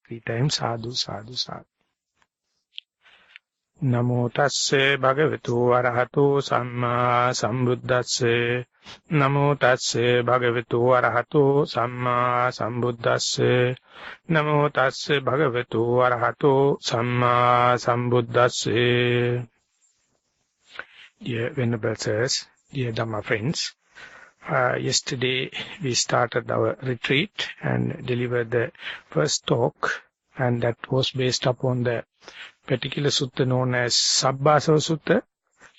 3 times sadhu, sadhu, sadhu. Namo tasse bhagavatu arahato samma sambuddhasse. Namo tasse bhagavatu arahato samma sambuddhasse. Namo tasse bhagavatu arahato samma sambuddhasse. Dear Venerable Sirs, dear Dhamma friends, yesterday we started our retreat and delivered the first talk, and that was based upon the particular sutta known as Sabbasava Sutta.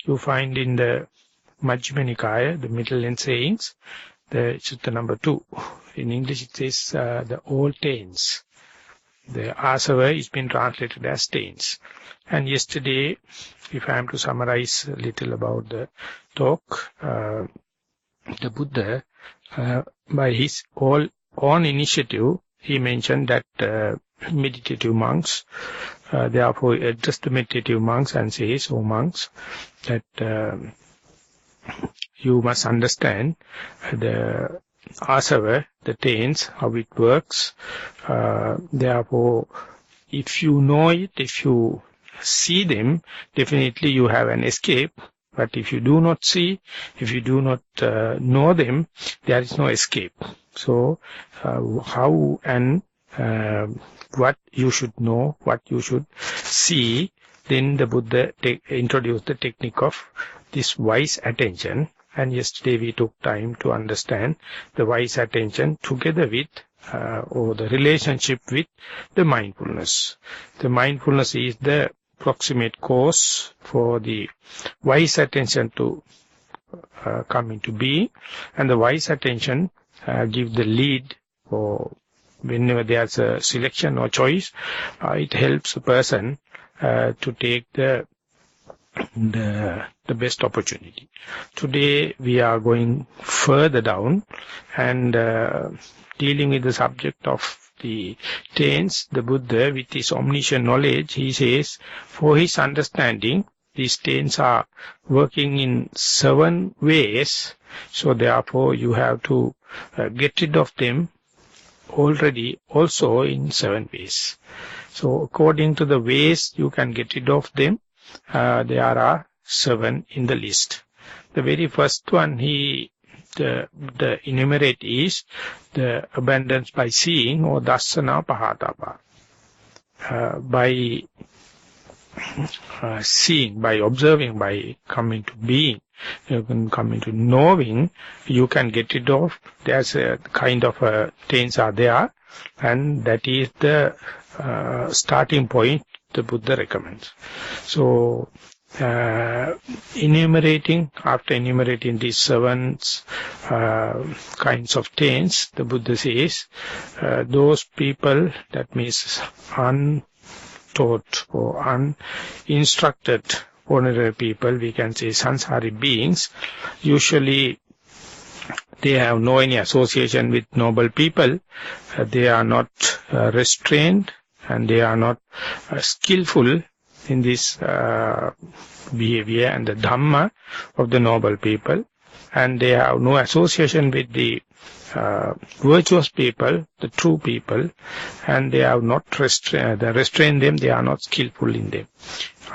You find in the Majjhima Nikaya, the middle end sayings, the sutta number 2. In English it says the all taints. The asava is been translated as taints. And yesterday, if I am to summarize a little about the talk, the Buddha, by his own initiative, he mentioned that meditative monks, therefore addressed the meditative monks and says, "O monks, that you must understand the asava, the taints, how it works. Therefore, if you know it, if you see them, definitely you have an escape. But if you do not see, if you do not know them, there is no escape. So, how and what you should know, what you should see." Then the Buddha introduced the technique of this wise attention. And yesterday we took time to understand the wise attention together with, or the relationship with the mindfulness. The mindfulness is the proximate cause for the wise attention to come into being, and the wise attention give the lead, or whenever there's a selection or choice, it helps a person to take the best opportunity. Today we are going further down and dealing with the subject of the taints. The Buddha, with his omniscient knowledge, he says, for his understanding, these taints are working in 7 ways. So therefore you have to get rid of them already also in 7 ways. So according to the ways you can get rid of them, there are 7 in the list. The very first one the enumerate is the abundance by seeing, or dassana pahatapa. By seeing, by observing, by coming to being, you can come into knowing, you can get rid of. There's a kind of taints are there, and that is the starting point the Buddha recommends. So, after enumerating these 7 kinds of taints, the Buddha says, those people, that means untaught or uninstructed ordinary people, we can say sansari beings, usually they have no any association with noble people, they are not restrained, and they are not skillful in this behavior and the Dhamma of the noble people, and they have no association with the virtuous people, the true people, and they have not restrained them, they are not skillful in them.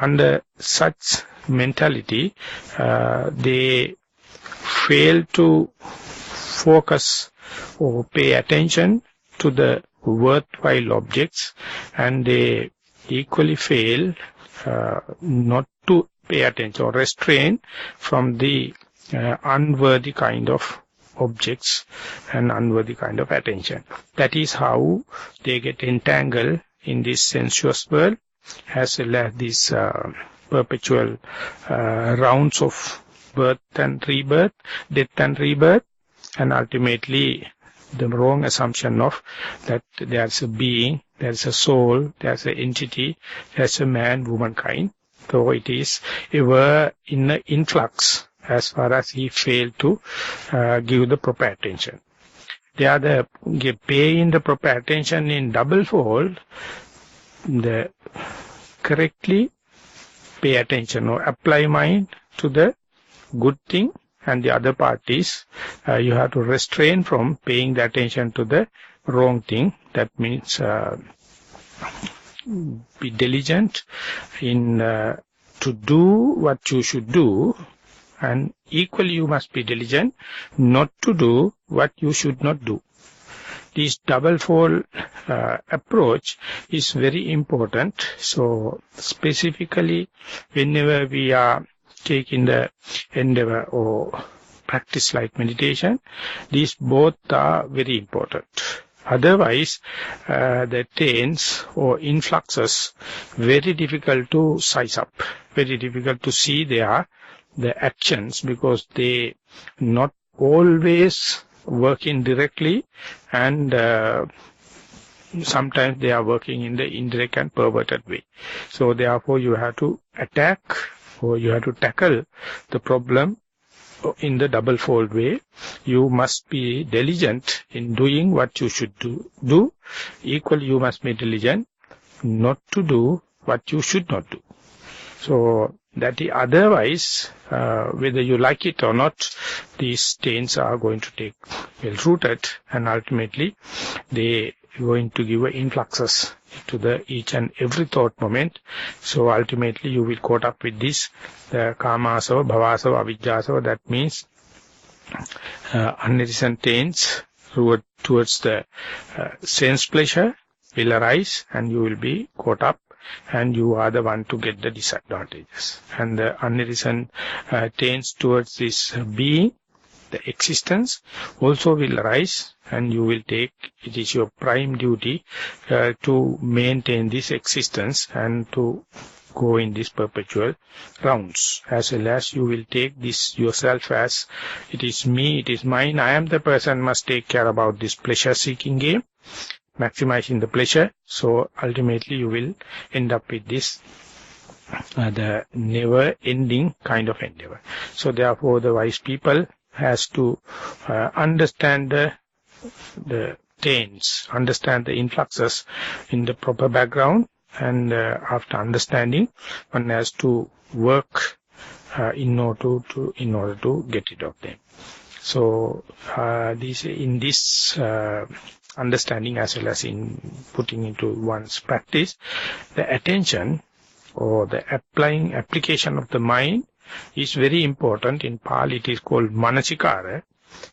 Under such mentality, they fail to focus or pay attention to the worthwhile objects, and they equally fail not to pay attention or restrain from the unworthy kind of objects and unworthy kind of attention. That is how they get entangled in this sensuous world, as well as these perpetual rounds of birth and rebirth, death and rebirth, and ultimately the wrong assumption of that there's a being, there's a soul, there's an entity, there's a man, womankind. So it is ever in an influx as far as he failed to give the proper attention. They are paying the proper attention in double fold, the correctly pay attention or apply mind to the good thing, and the other part is you have to restrain from paying the attention to the wrong thing. That means be diligent in to do what you should do, and equally you must be diligent not to do what you should not do. This double-fold approach is very important. So specifically, whenever we are taking the endeavor or practice like meditation, these both are very important. Otherwise, the taints or influxes, very difficult to size up, very difficult to see the actions, because they not always working directly, and sometimes they are working in the indirect and perverted way. So therefore you have to attack, or you have to tackle the problem in the double-fold way. You must be diligent in doing what you should do. Equally you must be diligent not to do what you should not do. So that otherwise, whether you like it or not, these stains are going to take well-rooted, and ultimately they are going to give influxes to each and every thought moment. So ultimately you will caught up with this, the Kamasava, Bhavasava, Avijjasava. That means unreasoned taints towards the sense pleasure will arise, and you will be caught up, and you are the one to get the disadvantages. And the unreasoned taints towards this being, the existence, also will arise, and you will take, it is your prime duty to maintain this existence and to go in this perpetual rounds, as well as you will take this yourself as, it is me, it is mine, I am the person must take care about this pleasure-seeking game, maximizing the pleasure. So ultimately you will end up with this the never-ending kind of endeavor. So therefore the wise people has to understand the taints, understand the influxes in the proper background, and after understanding, one has to work in order to get rid of them. So in this understanding, as well as in putting into one's practice, the attention or the application of the mind is very important. In Pali it is called manasikara,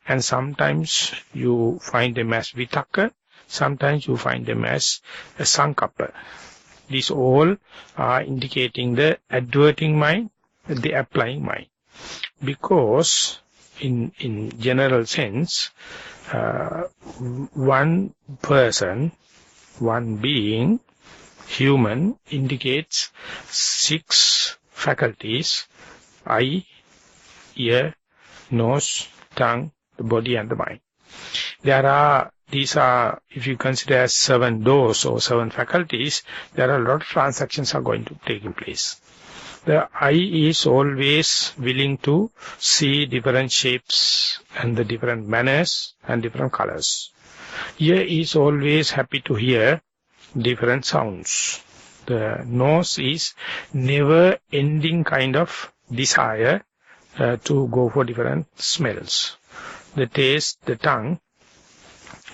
and sometimes you find them as vitaka, sometimes you find them as a sankappa. These all are indicating the adverting mind, the applying mind. Because in general sense, one person, one being, human, indicates 6 faculties: eye, ear, nose, tongue, the body and the mind. These are, if you consider as 7 doors or 7 faculties, there are a lot of transactions are going to take place. The eye is always willing to see different shapes and the different manners and different colors. Ear is always happy to hear different sounds. The nose is never-ending kind of desire to go for different smells. The taste, the tongue,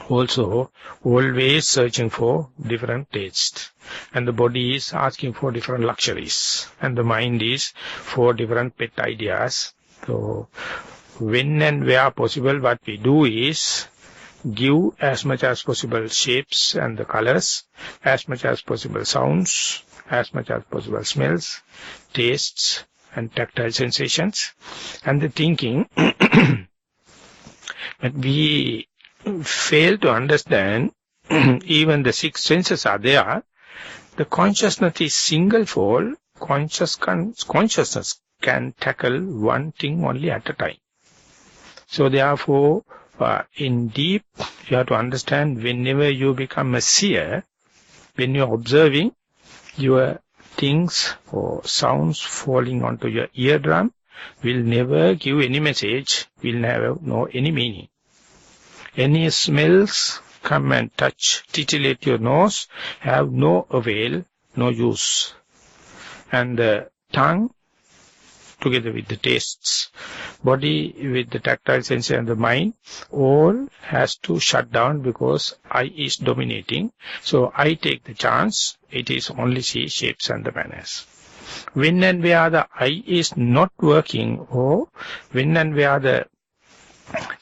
also always searching for different tastes. And the body is asking for different luxuries. And the mind is for different pet ideas. So when and where possible, what we do is give as much as possible shapes and the colors, as much as possible sounds, as much as possible smells, tastes and tactile sensations, and the thinking. But we fail to understand even the 6 senses are there. The consciousness is single-fold. Consciousness can tackle one thing only at a time. So therefore, in deep, you have to understand, whenever you become a seer, when you are observing, your things or sounds falling onto your eardrum will never give any message, will never know any meaning. Any smells come and touch, titillate your nose, have no avail, no use. And the tongue together with the tastes, body with the tactile sense and the mind, all has to shut down because I is dominating. So I take the chance, it is only see shapes and the manners. When and where the I is not working, or when and where the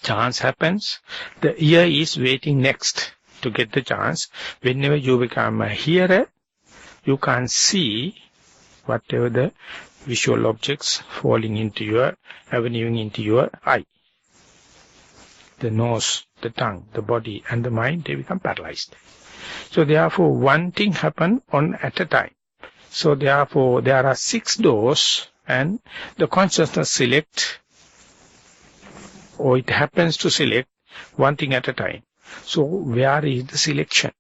chance happens, the ear is waiting next to get the chance. Whenever you become a hearer, you can see whatever the visual objects falling into your, avenuing into your eye. The nose, the tongue, the body and the mind, they become paralyzed. So therefore one thing happen on at a time. So therefore there are 6 doors and the consciousness select, or it happens to select one thing at a time. So where is the selection?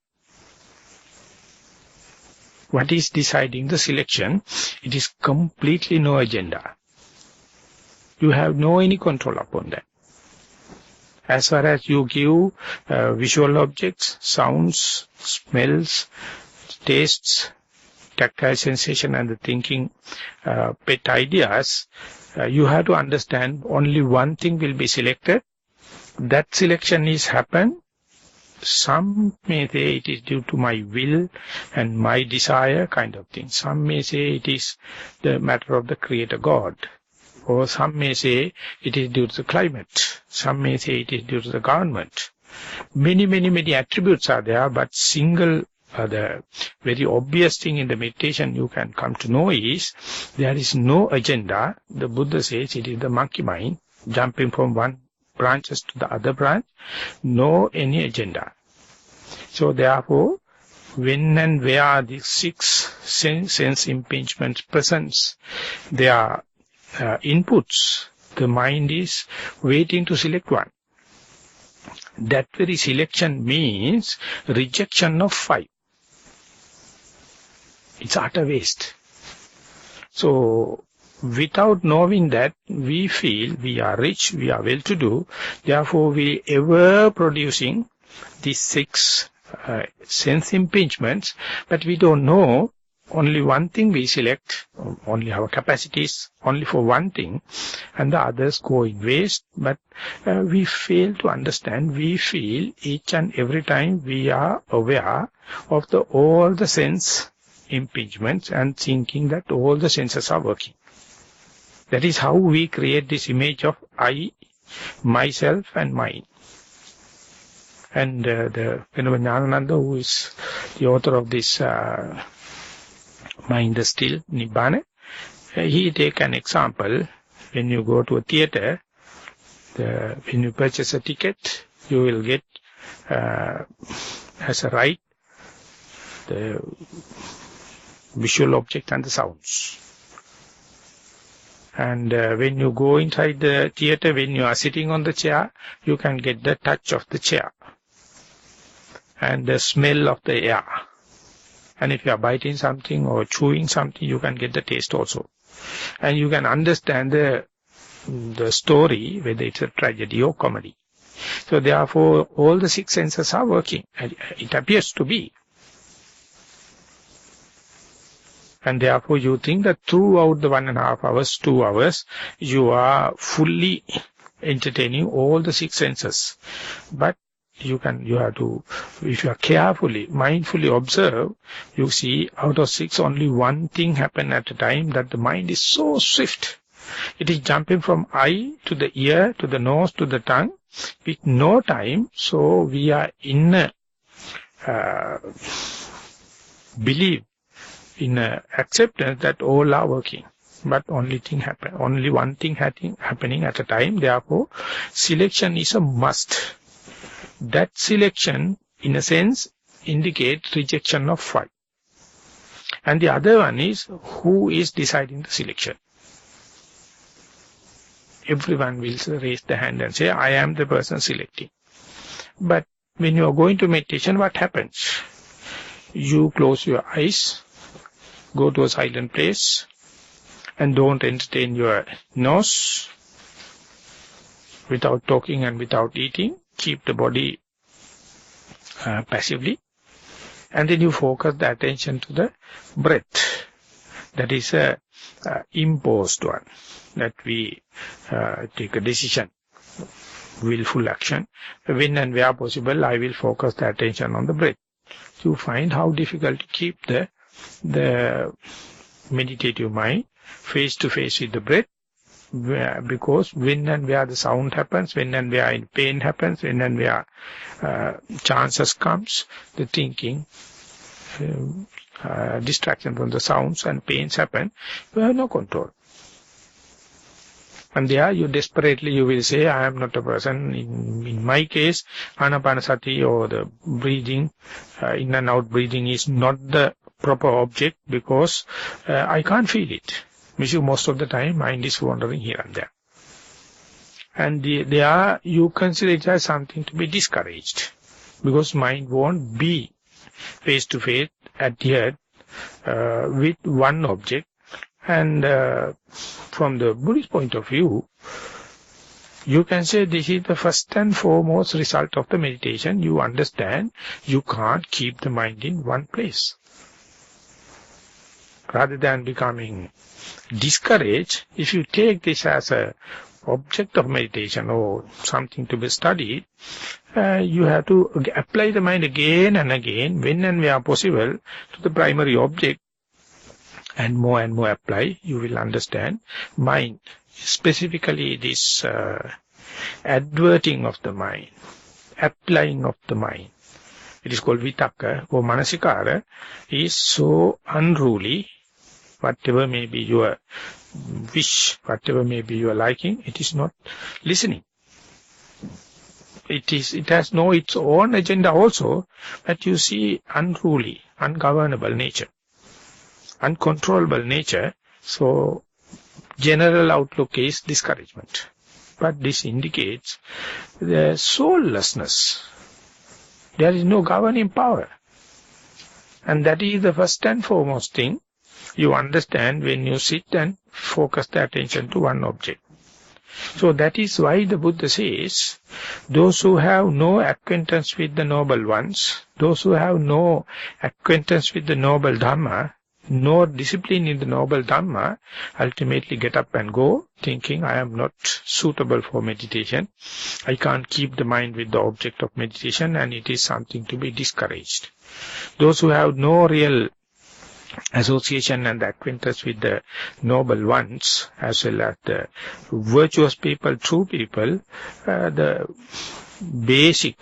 What is deciding the selection? It is completely no agenda. You have no any control upon that. As far as you give visual objects, sounds, smells, tastes, tactile sensation and the thinking pet ideas, you have to understand only one thing will be selected. That selection is happen. Some may say it is due to my will and my desire kind of thing. Some may say it is the matter of the Creator God. Or some may say it is due to the climate. Some may say it is due to the government. Many attributes are there, but single, the very obvious thing in the meditation you can come to know is there is no agenda. The Buddha says it is the monkey mind, jumping from one branches to the other branch, no any agenda. So therefore, when and where the 6 sense impingements presents their inputs, the mind is waiting to select one. That very selection means rejection of 5. It's utter waste. So without knowing that, we feel we are rich, we are well-to-do, therefore we ever producing these 6 sense impingements, but we don't know only one thing we select, only our capacities, only for one thing, and the others go in waste, but we fail to understand, we feel each and every time we are aware of all the sense impingements and thinking that all the senses are working. That is how we create this image of I, myself and mine. And the Venerable Jnanananda, who is the author of this Mind Still, Nibbana, he take an example. When you go to a theater, when you purchase a ticket, you will get as a right the visual object and the sounds. And when you go inside the theater, when you are sitting on the chair, you can get the touch of the chair and the smell of the air. And if you are biting something or chewing something, you can get the taste also. And you can understand the story, whether it's a tragedy or comedy. So therefore, all the 6 senses are working. It appears to be. And therefore, you think that throughout the 1.5 hours, 2 hours, you are fully entertaining all the 6 senses. But you have to, if you are carefully, mindfully observe, you see out of 6, only one thing happen at a time, that the mind is so swift. It is jumping from eye to the ear, to the nose, to the tongue, with no time. So we are in a belief, in a acceptance that all are working. But only one thing happening at a time. Therefore, selection is a must. That selection, in a sense, indicates rejection of 5. And the other one is, who is deciding the selection? Everyone will raise the hand and say, I am the person selecting. But when you are going to meditation, what happens? You close your eyes, go to a silent place, and don't entertain your nose without talking and without eating. Keep the body passively, and then you focus the attention to the breath. That is a imposed one. that we take a decision, willful action. When and where possible, I will focus the attention on the breath. You find how difficult to keep the meditative mind face to face with the breath, because when and where the sound happens, when and where pain happens, when and where chances comes, the thinking, distraction from the sounds and pains happen, you have no control. And there you desperately, you will say, I am not a person. In my case, anapanasati or the breathing, in and out breathing is not the proper object because I can't feel it. Most of the time, mind is wandering here and there. And there you consider it as something to be discouraged, because mind won't be face to face adhered with one object. And from the Buddhist point of view, you can say this is the first and foremost result of the meditation. You understand you can't keep the mind in one place. Rather than becoming discouraged, if you take this as a object of meditation or something to be studied, you have to apply the mind again and again, when and where possible, to the primary object. And more apply, you will understand mind, specifically this adverting of the mind, applying of the mind. It is called vitakka or manasikara, is so unruly. Whatever may be your wish, whatever may be your liking, it is not listening. It has its own agenda also, but you see unruly, ungovernable nature, uncontrollable nature. So general outlook is discouragement. But this indicates the soullessness. There is no governing power. And that is the first and foremost thing you understand when you sit and focus the attention to one object. So that is why the Buddha says, those who have no acquaintance with the noble ones, those who have no acquaintance with the noble Dhamma, no discipline in the noble Dhamma, ultimately get up and go, thinking, I am not suitable for meditation. I can't keep the mind with the object of meditation, and it is something to be discouraged. Those who have no real association and acquaintance with the noble ones, as well as the virtuous people, true people, the basic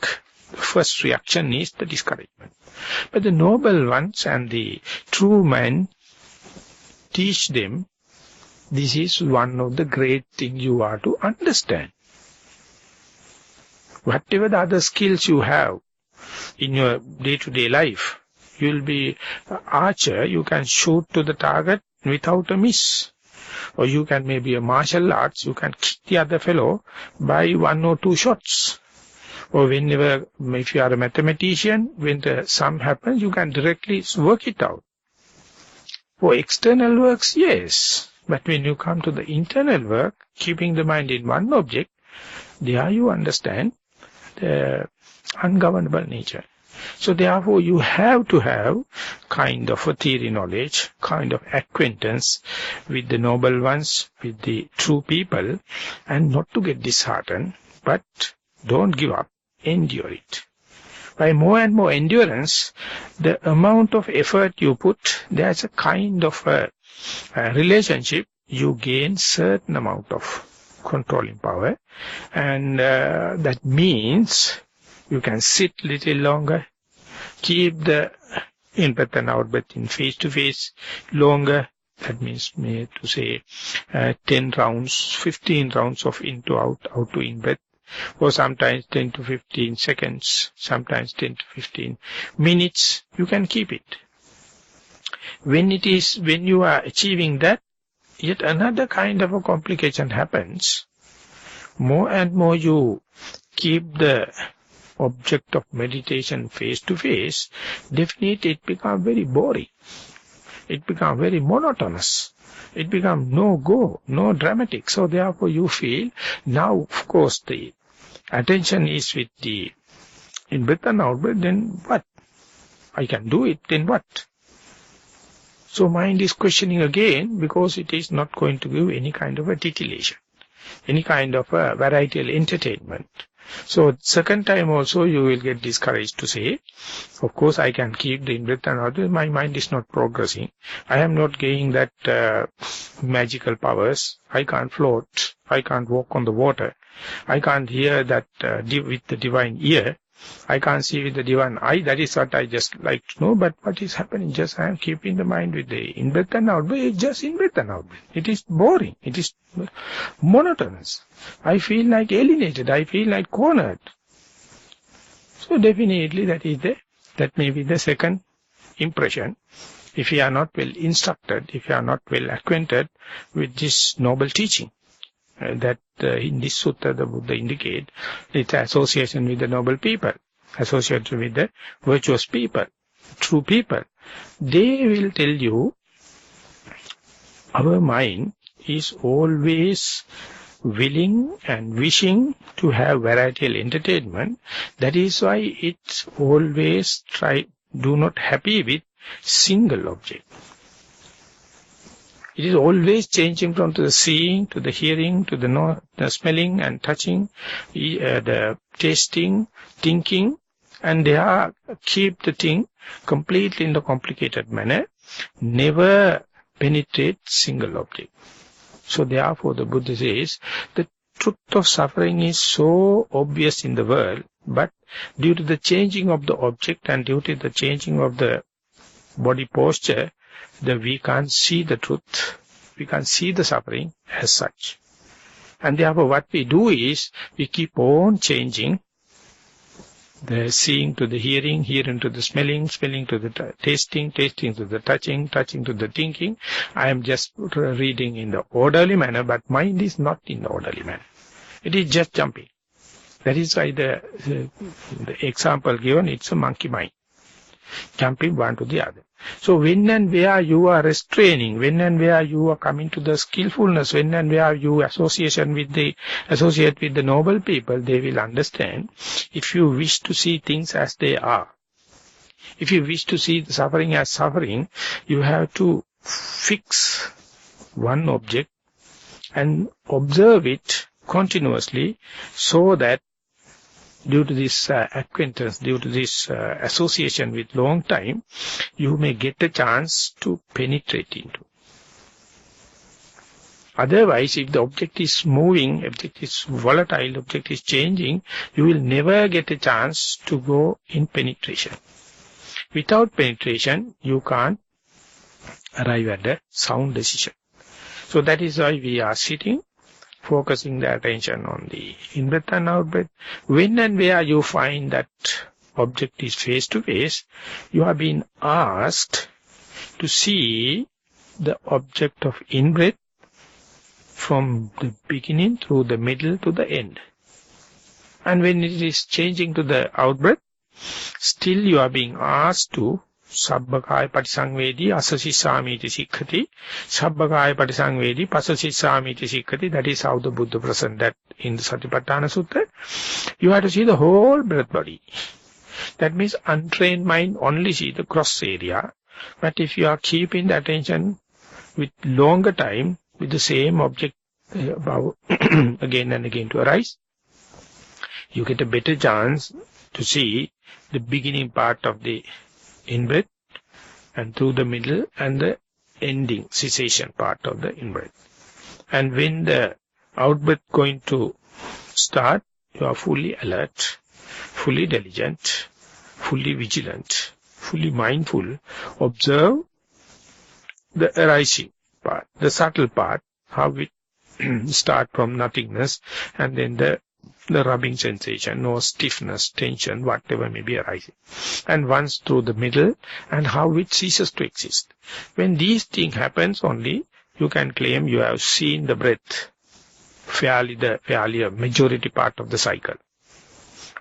first reaction is the discouragement. But the noble ones and the true men teach them, this is one of the great things you are to understand. Whatever the other skills you have in your day-to-day life, you will be an archer, you can shoot to the target without a miss. Or you can maybe a martial arts, you can kick the other fellow by 1 or 2 shots. Or whenever, if you are a mathematician, when the sum happens, you can directly work it out. For external works, yes. But when you come to the internal work, keeping the mind in one object, there you understand the ungovernable nature. So therefore you have to have kind of a theory knowledge, kind of acquaintance with the noble ones, with the true people, and not to get disheartened, but don't give up, endure it. By more and more endurance, the amount of effort you put, there's a kind of a relationship, you gain certain amount of controlling power, and that means you can sit little longer, keep the in-breath and out-breath in face-to-face longer. That means, to say, 10 rounds, 15 rounds of in to out, out to in-breath, or sometimes 10 to 15 seconds, sometimes 10 to 15 minutes, you can keep it. When you are achieving that, yet another kind of a complication happens. More and more you keep the object of meditation face to face, definitely it becomes very boring. It becomes very monotonous. It becomes no dramatic. So therefore you feel, now of course the attention is with the in-breath and out-breath, then what? I can do it, then what? So mind is questioning again because it is not going to give any kind of a titillation, any kind of a varietal entertainment. So second time also you will get discouraged to say, of course I can keep the in-breath and out-breath, my mind is not progressing. I am not gaining that magical powers. I can't float. I can't walk on the water. I can't hear that with the divine ear. I can't see with the divine eye. That is what I just like to know. But what is happening? Just I am keeping the mind with the in-breath and out-breath. It's just in-breath and out-breath. It is boring. It is monotonous. I feel like alienated. I feel like cornered. So definitely that may be the second impression. If you are not well instructed, if you are not well acquainted with this noble teaching, that in this sutta the Buddha indicate its association with the noble people, association with the virtuous people, true people. They will tell you our mind is always willing and wishing to have varietal entertainment. That is why it's always do not happy with single object. It is always changing from the seeing, to the hearing, to the smelling and touching, the tasting, thinking, and they are keep the thing completely in the complicated manner, never penetrate single object. So therefore the Buddha says, the truth of suffering is so obvious in the world, but due to the changing of the object and due to the changing of the body posture, we can't see the truth, we can't see the suffering as such. And therefore what we do is, we keep on changing the seeing to the hearing, hearing to the smelling, smelling to the tasting, tasting to the touching, touching to the thinking. I am just reading in the orderly manner, but mind is not in the orderly manner. It is just jumping. That is why the example given, it's a monkey mind, jumping one to the other. So when and where you are restraining, when and where you are coming to the skillfulness, when and where you associate with the noble people, they will understand. If you wish to see things as they are, if you wish to see the suffering as suffering, you have to fix one object and observe it continuously, so that due to this acquaintance, due to this association with long time, you may get a chance to penetrate into. Otherwise, if the object is moving, object is volatile, object is changing, you will never get a chance to go in penetration. Without penetration, you can't arrive at a sound decision. So that is why we are sitting, focusing the attention on the in-breath and out-breath. When and where you find that object is face-to-face, you are being asked to see the object of in-breath from the beginning through the middle to the end. And when it is changing to the out-breath, still you are being asked to Sabbakaya patisangvedi asasissamiti sikkati, Sabbakaya patisangvedi pasasissamiti sikkati. That is how the Buddha presents that in the Satipatthana Sutta. You have to see the whole breath body. That means untrained mind only see the cross area. But if you are keeping the attention with longer time, with the same object again and again to arise, you get a better chance to see the beginning part of the in-breath and through the middle and the ending, cessation part of the in-breath. And when the out-breath going to start, you are fully alert, fully diligent, fully vigilant, fully mindful. Observe the arising part, the subtle part, how it start from nothingness, and then the rubbing sensation, no stiffness, tension, whatever may be arising. And once through the middle, and how it ceases to exist. When these things happens only, you can claim you have seen the breath, fairly a majority part of the cycle.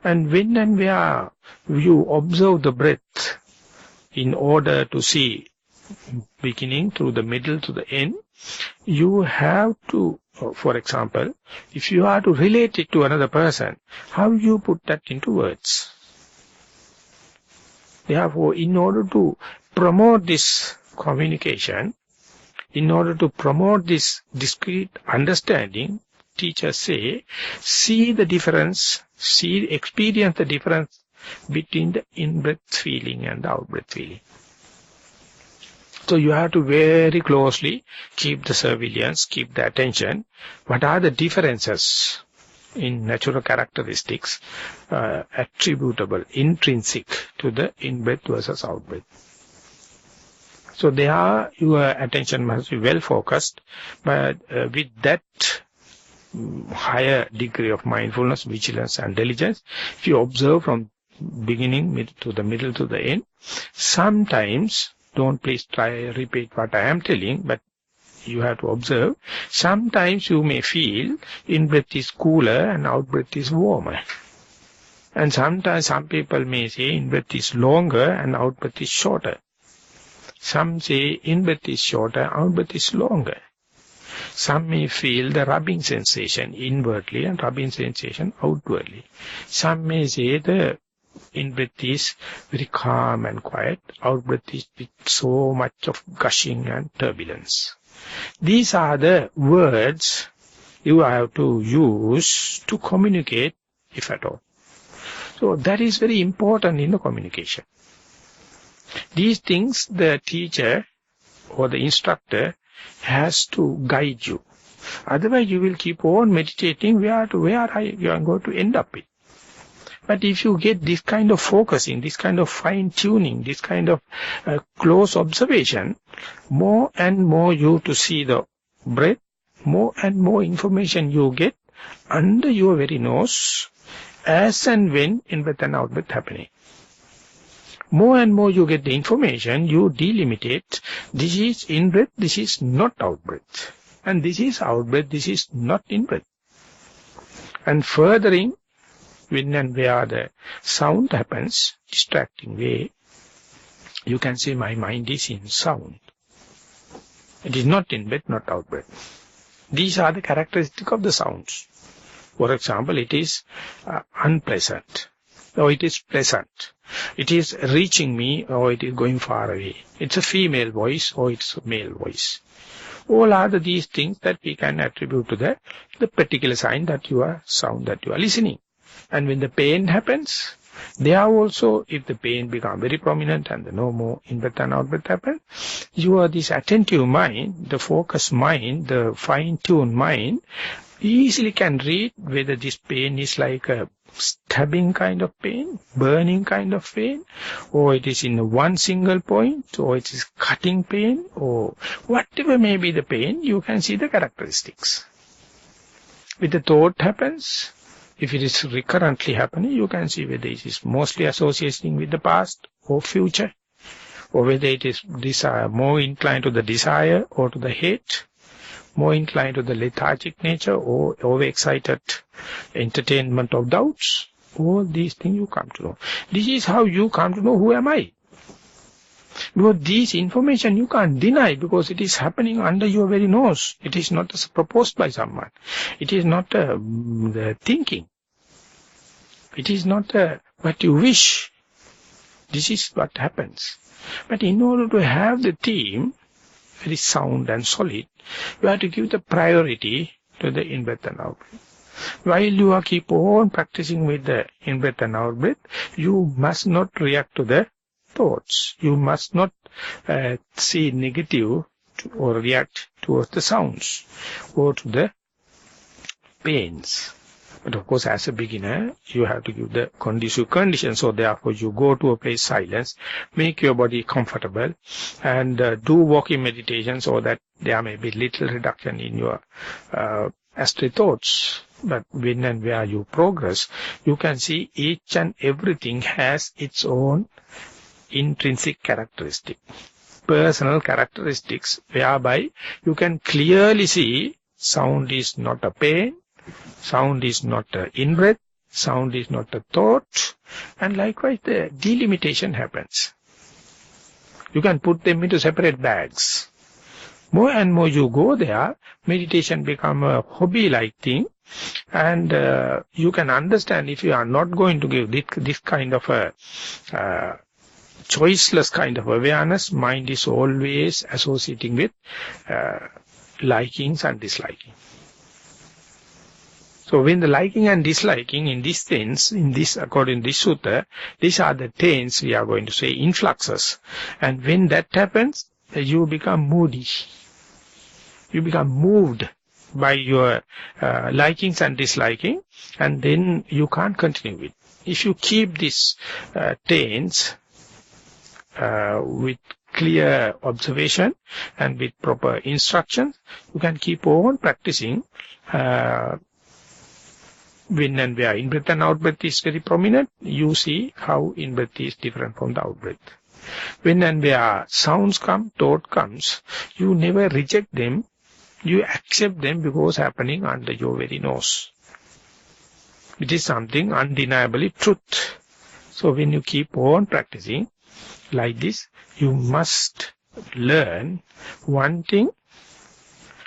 And when and where you observe the breath in order to see beginning through the middle to the end, you have to, for example, if you are to relate it to another person, how you put that into words? Therefore, in order to promote this communication, in order to promote this discrete understanding, teachers say, see the difference, experience the difference between the in-breath feeling and the out-breath feeling. So you have to very closely keep the surveillance, keep the attention. What are the differences in natural characteristics attributable, intrinsic to the in-breath versus out-breath? So there your attention must be well focused, but with that higher degree of mindfulness, vigilance and diligence, if you observe from beginning to the middle to the end, sometimes, don't please repeat what I am telling, but you have to observe, sometimes you may feel in-breath is cooler and out-breath is warmer. And sometimes some people may say in-breath is longer and out-breath is shorter. Some say in-breath is shorter, out-breath is longer. Some may feel the rubbing sensation inwardly and rubbing sensation outwardly. Some may say the in-breath is very calm and quiet, out-breath is with so much of gushing and turbulence. These are the words you have to use to communicate, if at all. So that is very important in the communication. These things the teacher or the instructor has to guide you. Otherwise you will keep on meditating where you are going to end up with. But if you get this kind of focusing, this kind of fine-tuning, this kind of close observation, more and more you to see the breath, more and more information you get under your very nose, as and when in-breath and out-breath happening. More and more you get the information, you delimitate, this is in-breath, this is not out-breath. And this is out-breath, this is not in-breath. And furthering, when and where the sound happens, distracting way, you can say my mind is in sound. It is not in-breath, not out-breath. These are the characteristics of the sounds. For example, it is unpleasant, or it is pleasant. It is reaching me, or it is going far away. It's a female voice, or it's a male voice. All are these things that we can attribute to the particular sound that you are listening. And when the pain happens, there also, if the pain becomes very prominent and the no more in-breath and out-breath happen, this attentive mind, the focused mind, the fine-tuned mind, easily can read whether this pain is like a stabbing kind of pain, burning kind of pain, or it is in one single point, or it is cutting pain, or whatever may be the pain, you can see the characteristics. With the thought happens, if it is recurrently happening, you can see whether it is mostly associating with the past or future, or whether it is desire, more inclined to the desire or to the hate, more inclined to the lethargic nature or overexcited entertainment of doubts. All these things you come to know. This is how you come to know who am I. Because these information you can't deny, because it is happening under your very nose. It is not proposed by someone. It is not the thinking. It is not what you wish. This is what happens. But in order to have the theme very sound and solid, you have to give the priority to the in-breath and out-breath. While you are keep on practicing with the in-breath and out-breath, you must not react to the thoughts. You must not see negative or react towards the sounds or to the pains. But of course, as a beginner, you have to give the conducive conditions. So therefore, you go to a place silence, make your body comfortable, and do walking meditation so that there may be little reduction in your astray thoughts. But when and where you progress, you can see each and everything has its own intrinsic characteristic, personal characteristics, whereby you can clearly see sound is not a pain, sound is not a in-breath, sound is not a thought, and likewise the delimitation happens. You can put them into separate bags. More and more you go there, meditation become a hobby-like thing, and you can understand if you are not going to give this kind of a choiceless kind of awareness, mind is always associating with likings and disliking. So when the liking and disliking in this sense, according to this sutta, these are the tense we are going to say influxes. And when that happens, you become moody. You become moved by your likings and disliking, and then you can't continue with. If you keep this tense with clear observation and with proper instruction, you can keep on practicing. When and where in-breath and out-breath is very prominent, you see how in-breath is different from the out-breath. When and where sounds come, thought comes, you never reject them, you accept them because happening under your very nose. It is something undeniably truth. So when you keep on practicing like this, you must learn one thing,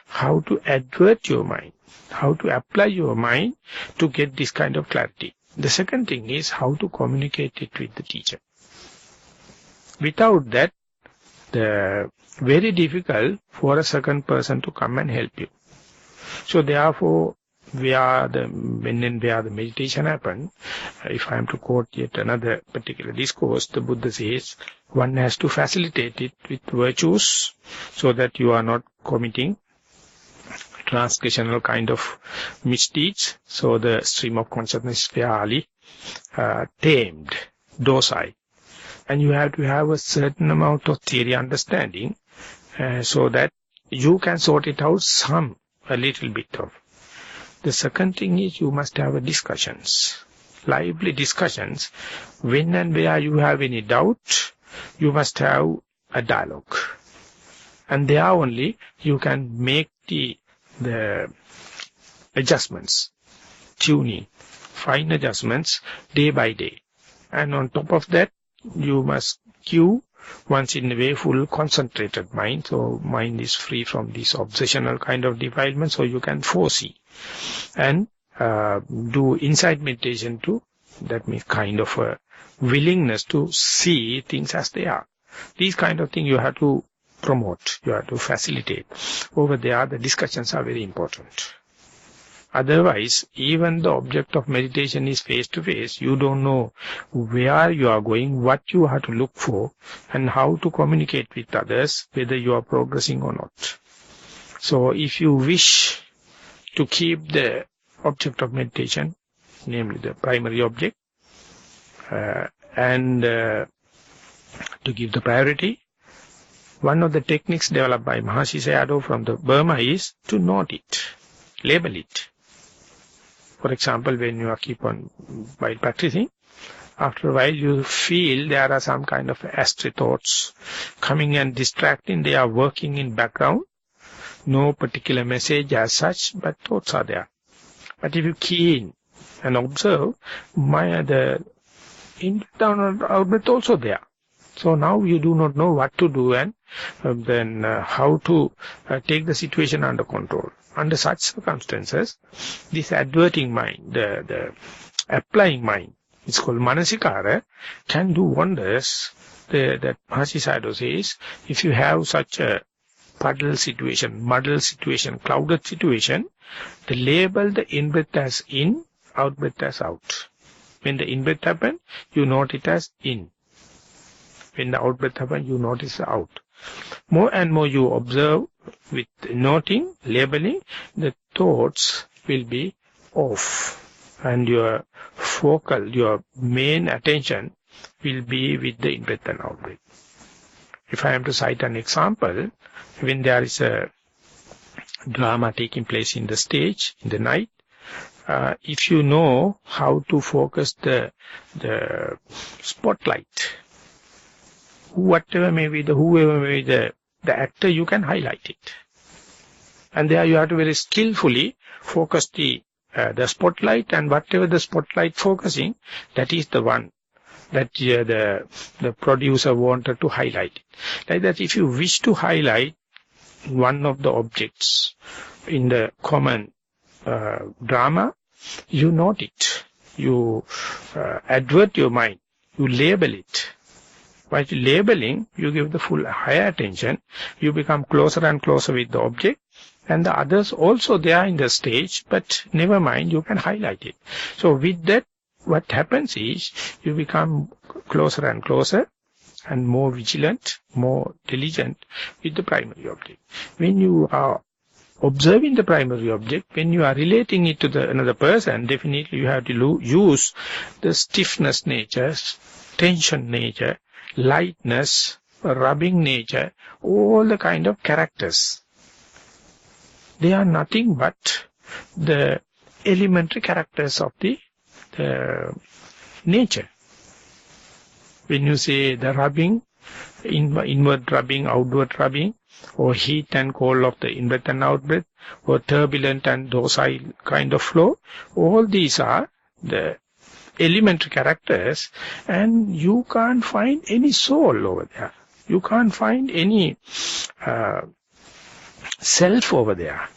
how to advert your mind, how to apply your mind to get this kind of clarity. The second thing is how to communicate it with the teacher. Without that, very difficult for a second person to come and help you. So therefore, when and where the meditation happens, if I am to quote yet another particular discourse, the Buddha says, one has to facilitate it with virtues so that you are not committing transgressional kind of misdeeds. So the stream of consciousness is fairly tamed, docile. And you have to have a certain amount of theory understanding so that you can sort it out a little bit of. The second thing is you must have discussions, lively discussions. When and where you have any doubt, you must have a dialogue. And there only you can make the adjustments, tuning, fine adjustments day by day. And on top of that, you must cue once in a way full concentrated mind. So mind is free from this obsessional kind of defilement, so you can foresee. And do insight meditation too. That means kind of a willingness to see things as they are. These kind of things you have to promote, you have to facilitate. Over there, the discussions are very important. Otherwise, even the object of meditation is face-to-face. You don't know where you are going, what you have to look for, and how to communicate with others, whether you are progressing or not. So if you wish to keep the object of meditation, namely the primary object, and to give the priority, one of the techniques developed by Maha from the Burma is to note it, label it. For example, when you while practicing, after a while you feel there are some kind of astray thoughts coming and distracting. They are working in background. No particular message as such, but thoughts are there. But if you key in and observe, the in-breath and out-breath also there. So now you do not know what to do and then how to take the situation under control. Under such circumstances, this adverting mind, the applying mind, it's called manasikara, can do wonders. That Mahasi says, if you have such a puddle situation, muddle situation, clouded situation, the label the in-breath as in, out-breath as out. When the in-breath happens, you note it as in. When the out-breath happens, you notice out. More and more you observe with noting, labeling, the thoughts will be off. And your main attention will be with the in-breath and out-breath. If I am to cite an example, when there is a drama taking place in the stage, in the night, if you know how to focus the spotlight, whoever may be the actor, you can highlight it. And there you have to very skillfully focus the spotlight, and whatever the spotlight focusing, that is the one that the producer wanted to highlight. Like that, if you wish to highlight one of the objects in the common drama, you note it. You advert your mind. You label it. While labeling, you give the full higher attention. You become closer and closer with the object. And the others also, they are in the stage, but never mind, you can highlight it. So with that, what happens is, you become closer and closer, and more vigilant, more diligent with the primary object. When you are observing the primary object, when you are relating it to another person, definitely you have to use the stiffness nature, tension nature, lightness, rubbing nature, all the kind of characters. They are nothing but the elementary characters of the nature. When you say the rubbing, inward rubbing, outward rubbing, or heat and cold of the in-breath and out-breath, or turbulent and docile kind of flow, all these are the elementary characters, and you can't find any soul over there. You can't find any self over there.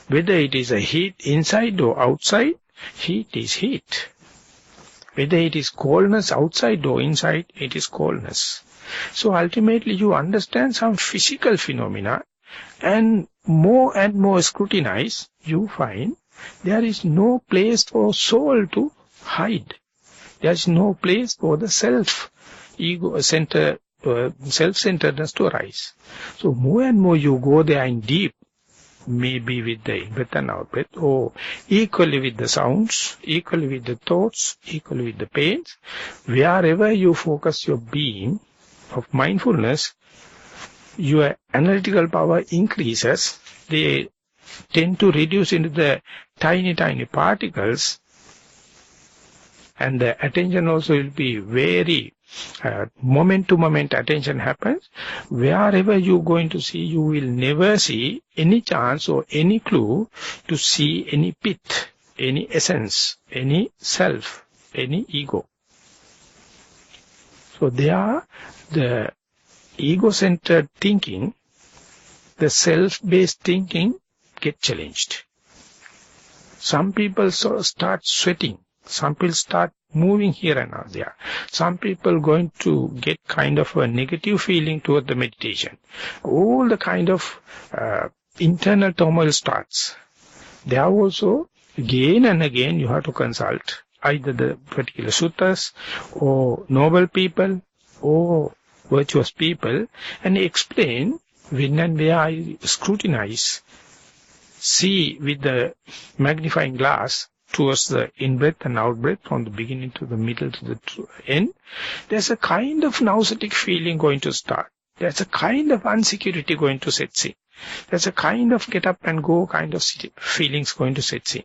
Whether it is a heat inside or outside, heat is heat. Whether it is coldness outside or inside, it is coldness. So ultimately you understand some physical phenomena, and more scrutinize, you find there is no place for soul to hide. There is no place for the self-centeredness to arise. So more and more you go there in deep, maybe with the in-breath and out-breath, or equally with the sounds, equally with the thoughts, equally with the pains. Wherever you focus your being of mindfulness, your analytical power increases. They tend to reduce into the tiny particles, and the attention also will be very moment-to-moment attention happens. Wherever you are going to see, you will never see any chance or any clue to see any pith, any essence, any self, any ego. So there, the ego-centered thinking, the self-based thinking get challenged. Some people start sweating. Some people start moving here and there. Some people going to get kind of a negative feeling toward the meditation. All the kind of internal turmoil starts. There also, again and again, you have to consult either the particular suttas or noble people or virtuous people and explain when and where I scrutinize, see with the magnifying glass towards the in-breath and out-breath, from the beginning to the middle to the end, there's a kind of nauseatic feeling going to start. There's a kind of insecurity going to set in. There's a kind of get up and go kind of feelings going to set in.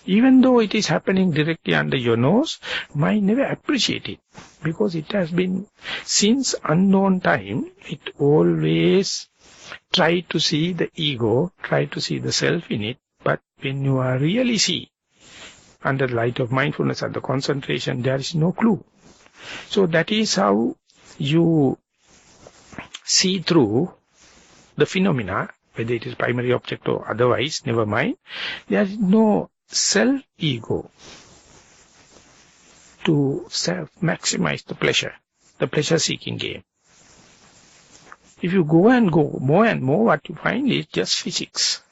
Even though it is happening directly under your nose, mind never appreciate it, because it has been, since unknown time, it always try to see the ego, try to see the self in it, but when you are really see, under the light of mindfulness and the concentration, there is no clue. So that is how you see through the phenomena, whether it is primary object or otherwise, never mind. There is no self-ego to self-maximize the pleasure-seeking game. If you go and go more and more, what you find is just physics.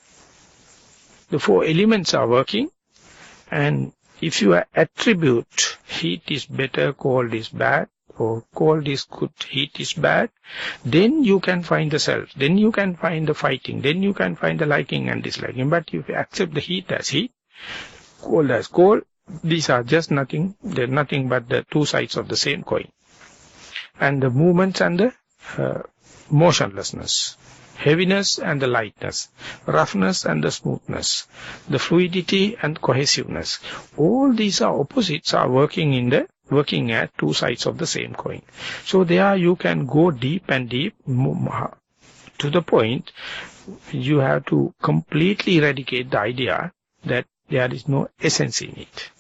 The four elements are working. And if you attribute heat is better, cold is bad, or cold is good, heat is bad, then you can find the self, then you can find the fighting, then you can find the liking and disliking. But if you accept the heat as heat, cold as cold, these are just nothing, they're nothing but the two sides of the same coin. And the movements and the motionlessness, heaviness and the lightness, roughness and the smoothness, the fluidity and cohesiveness. All these are opposites are working at two sides of the same coin. So there you can go deep and deep to the point you have to completely eradicate the idea that there is no essence in it.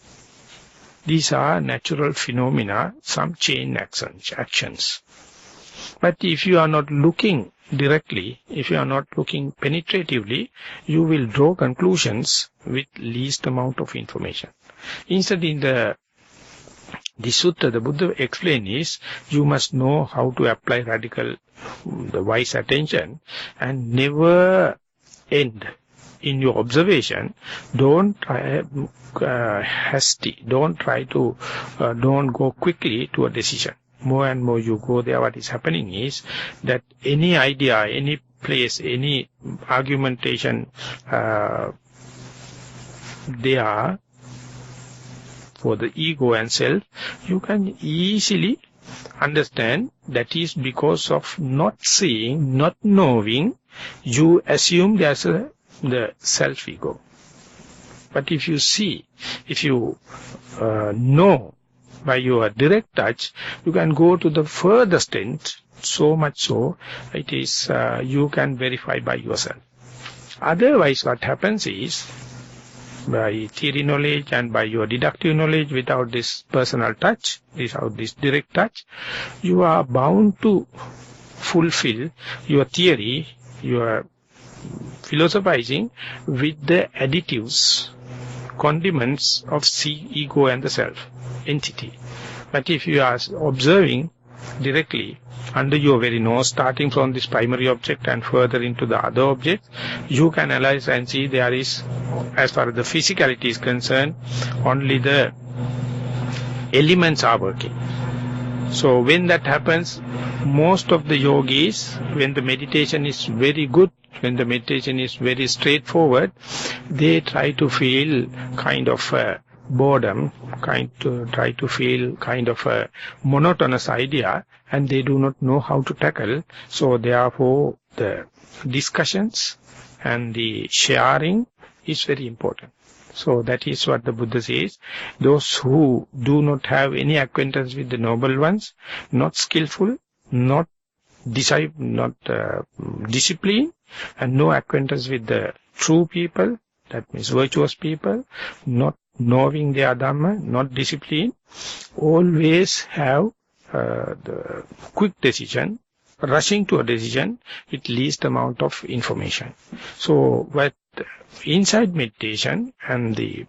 These are natural phenomena, some chain actions. But if you are not looking directly, if you are not looking penetratively, you will draw conclusions with least amount of information. Instead, in the This sutta, the Buddha explains is, you must know how to apply the wise attention and never end in your observation. Don't hasty. Don't go quickly to a decision. More and more you go there, what is happening is that any idea, any place, any argumentation they are for the ego and self, you can easily understand that is because of not seeing, not knowing. You assume there's the self-ego. But if you see, if you know by your direct touch, you can go to the furthest end, so much so, it is you can verify by yourself. Otherwise, what happens is, by theory knowledge and by your deductive knowledge, without this personal touch, without this direct touch, you are bound to fulfill your theory, your philosophizing with the additives, condiments of ego and the self entity. But if you are observing directly under your very nose, starting from this primary object and further into the other objects, you can analyze and see there is, as far as the physicality is concerned, only the elements are working. So when that happens, most of the yogis, when the meditation is very good, when the meditation is very straightforward, they try to feel kind of boredom, try to feel kind of a monotonous idea, and they do not know how to tackle. So therefore the discussions and the sharing is very important. So that is what the Buddha says. Those who do not have any acquaintance with the noble ones, not skillful, not disciplined, and no acquaintance with the true people, that means virtuous people, not knowing their Dhamma, not disciplined, always have the quick decision, rushing to a decision with least amount of information. So what inside meditation and the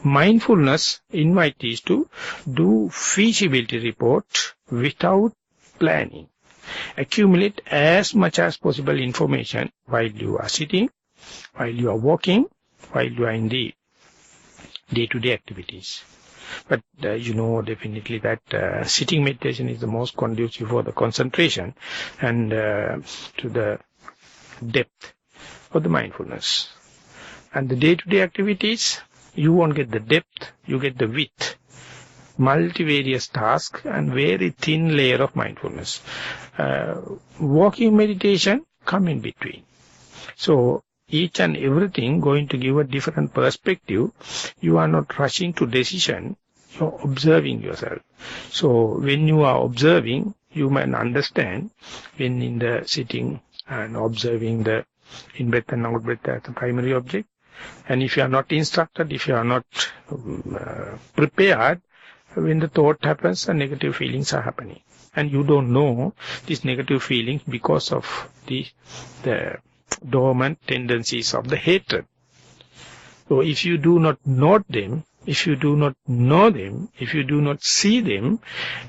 mindfulness invite is to do feasibility report without planning. Accumulate as much as possible information while you are sitting, while you are walking, while you are in the day-to-day activities. But you know definitely that sitting meditation is the most conducive for the concentration and to the depth of the mindfulness. And the day-to-day activities, you won't get the depth, you get the width. Multivarious tasks and very thin layer of mindfulness. Walking meditation come in between. So each and everything going to give a different perspective. You are not rushing to decision, you are observing yourself. So when you are observing, you might understand when in the sitting and observing the in-breath and out-breath as the primary object. And if you are not instructed, if you are not prepared, when the thought happens, the negative feelings are happening. And you don't know these negative feelings because of the dormant tendencies of the hatred. So if you do not note them, if you do not know them, if you do not see them,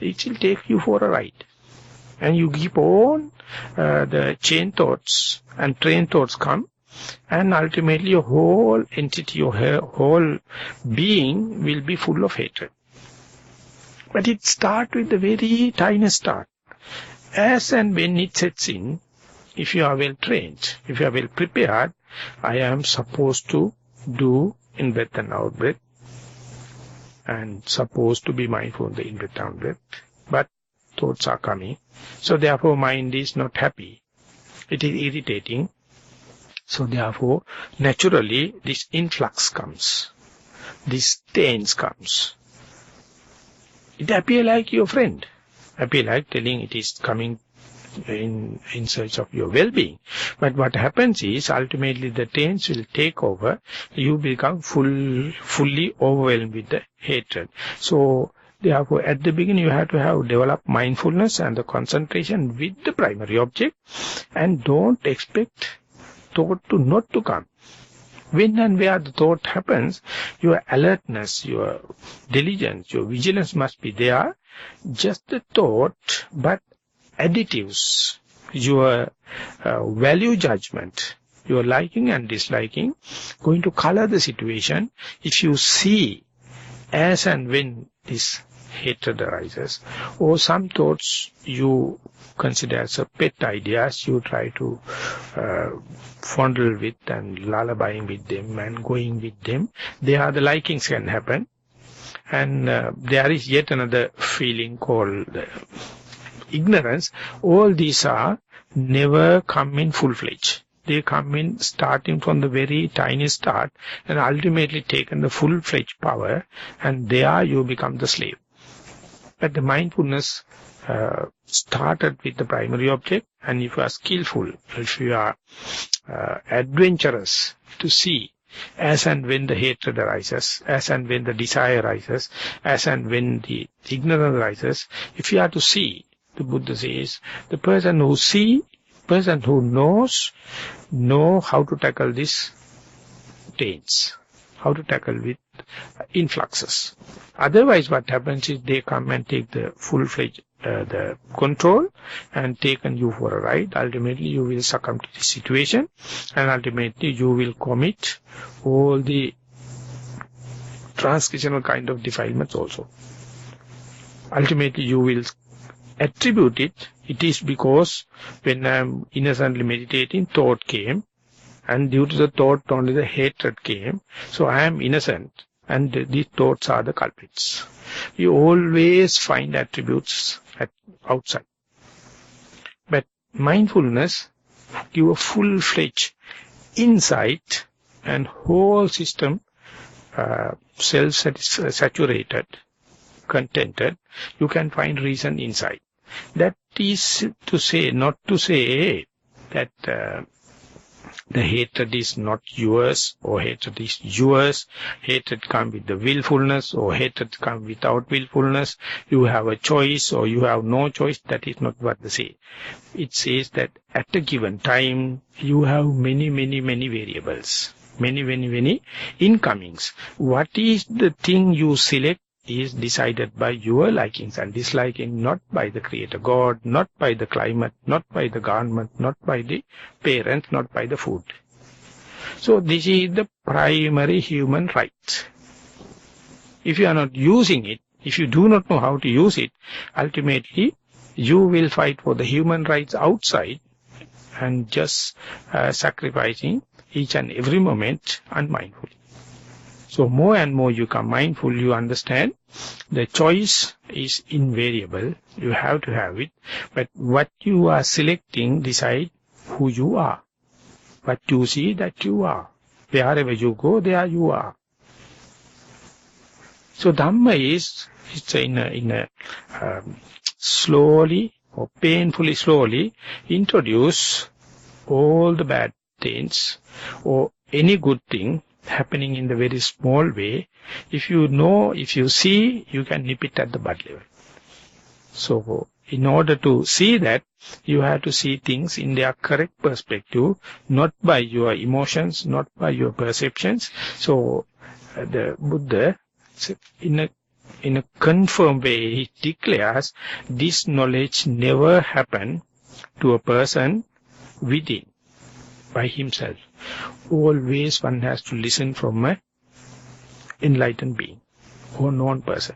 it will take you for a ride. And you keep on, the chain thoughts and train thoughts come, and ultimately your whole entity, your whole being will be full of hatred. But it starts with the very tiny start. As and when it sets in, if you are well trained, if you are well prepared, I am supposed to do in-breath and out-breath, and supposed to be mindful of the in-breath and out-breath. But thoughts are coming. So therefore mind is not happy. It is irritating. So therefore naturally this influx comes. This stains comes. It appears like your friend. Appear like telling it is coming in search of your well-being. But what happens is ultimately the taints will take over. You become fully overwhelmed with the hatred. So therefore at the beginning you have to develop mindfulness and the concentration with the primary object, and don't expect thought not to come. When and where the thought happens, your alertness, your diligence, your vigilance must be there. Just the thought, but additives, your value judgment, your liking and disliking, going to color the situation. If you see as and when this hatred arises, or some thoughts you consider as a pet ideas, you try to fondle with and lullabying with them and going with them, there the likings can happen. And there is yet another feeling called ignorance. All these are never come in full-fledged. They come in starting from the very tiny start and ultimately taken the full-fledged power, and there you become the slave. But the mindfulness started with the primary object, and if you are skillful, if you are adventurous to see as and when the hatred arises, as and when the desire arises, as and when the ignorance arises, if you are to see, the Buddha says, the person who sees, person who knows how to tackle this taints, how to tackle with influxes. Otherwise what happens is they come and take the full-fledged the control and taken you for a ride. Ultimately you will succumb to the situation, and ultimately you will commit all the transgressional kind of defilements also. Ultimately you will attribute it is because when I am innocently meditating, thought came, and due to the thought only the hatred came, so I am innocent, and these thoughts are the culprits. We always find attributes outside. But mindfulness give a full-fledged insight and whole system self-saturated, contented. You can find reason inside. That is to say, not to say that the hatred is not yours, or hatred is yours. Hatred comes with the willfulness, or hatred comes without willfulness. You have a choice, or you have no choice. That is not what they say. It says that at a given time, you have many variables, many incomings. What is the thing you select is decided by your likings and disliking, not by the Creator God, not by the climate, not by the government, not by the parents, not by the food. So this is the primary human right. If you are not using it, if you do not know how to use it, ultimately you will fight for the human rights outside and just sacrificing each and every moment unmindfully. So more and more you become mindful, you understand the choice is invariable. You have to have it. But what you are selecting decide who you are. What you see, that you are. Wherever you go, there you are. So Dhamma is, it's in a slowly or painfully slowly introduce all the bad things or any good thing happening in the very small way. If you know, if you see, you can nip it at the bud level. So in order to see that, you have to see things in their correct perspective, not by your emotions, not by your perceptions. So the Buddha, in a confirmed way, he declares this knowledge never happened to a person within, by himself. Always one has to listen from an enlightened being or known person.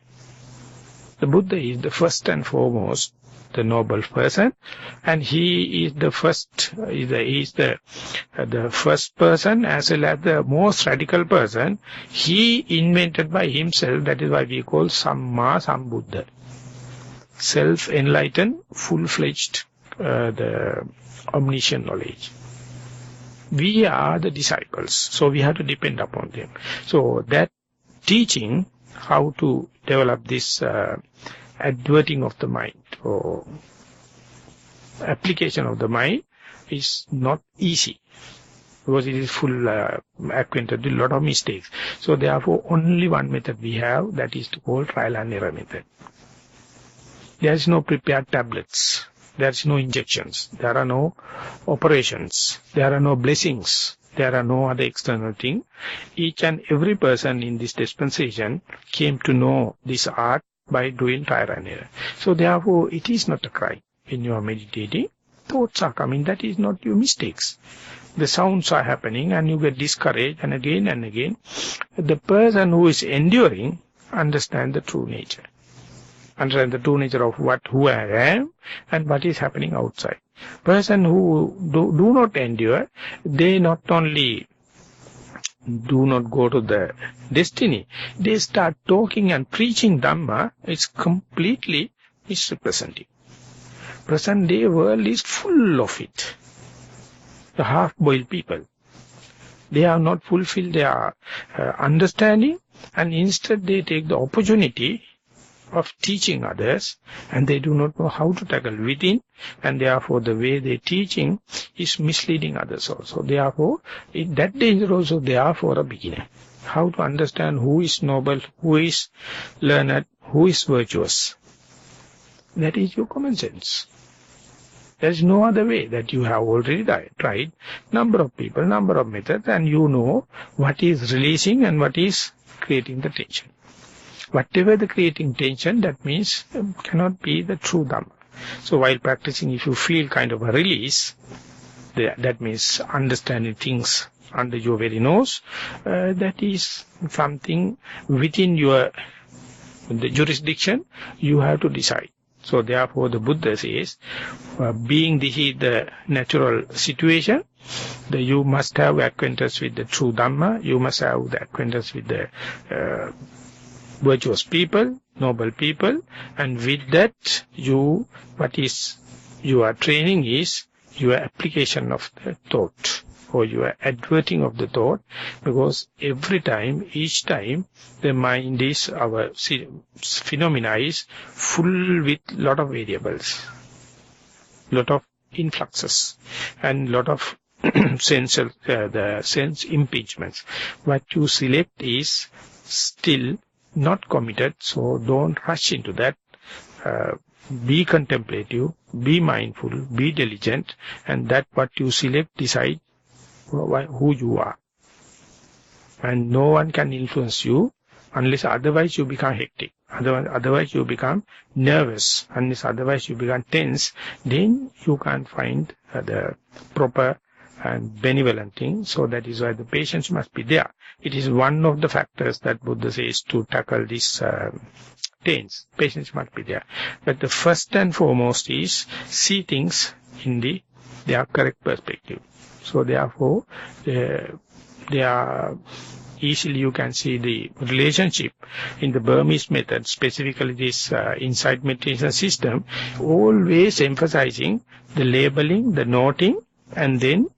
The Buddha is the first and foremost the noble person, and he is the first, he is the first person as well as the most radical person. He invented by himself, that is why we call Samma Sambuddha. Self-enlightened, full-fledged, the omniscient knowledge. We are the disciples, so we have to depend upon them. So that teaching, how to develop this adverting of the mind or application of the mind, is not easy, because it is full acquainted with a lot of mistakes. So therefore only one method we have, that is to call trial and error method. There is no prepared tablets. There is no injections. There are no operations. There are no blessings. There are no other external thing. Each and every person in this dispensation came to know this art by doing trial and error. So therefore, it is not a crime. When you are meditating, thoughts are coming. That is not your mistakes. The sounds are happening and you get discouraged, and again. The person who is enduring understands the true nature. Understand the true nature of who I am and what is happening outside. Person who do not endure, they not only do not go to the destiny, they start talking and preaching Dhamma. It's completely misrepresenting. Present day world is full of it. The half-boiled people. They have not fulfilled their understanding, and instead they take the opportunity of teaching others, and they do not know how to tackle within, and therefore the way they teaching is misleading others also. Therefore, that danger also there for a beginner. How to understand who is noble, who is learned, who is virtuous. That is your common sense. There is no other way. That you have already tried number of people, number of methods, and you know what is releasing and what is creating the tension. Whatever the creating tension, that means cannot be the true Dhamma. So while practicing, if you feel kind of a release, that means understanding things under your very nose, that is something within the jurisdiction, you have to decide. So therefore the Buddha says, being this is the natural situation, you must have acquaintance with the true Dhamma, you must have the acquaintance with the virtuous people, noble people, and with that your training is your application of the thought, or your adverting of the thought, because each time the mind is, our phenomena is full with lot of variables, lot of influxes, and lot of the sense impingements. What you select is still not committed, so don't rush into that. Be contemplative, be mindful, be diligent, and that what you select, decide who you are. And no one can influence you unless otherwise you become hectic. Otherwise you become nervous. Unless otherwise you become tense, then you can't find the proper and benevolent thing. So that is why the patience must be there. It is one of the factors that Buddha says to tackle this tense. Patience must be there. But the first and foremost is see things in their correct perspective. So therefore, easily you can see the relationship in the Burmese method, specifically this insight meditation system, always emphasizing the labeling, the noting, and then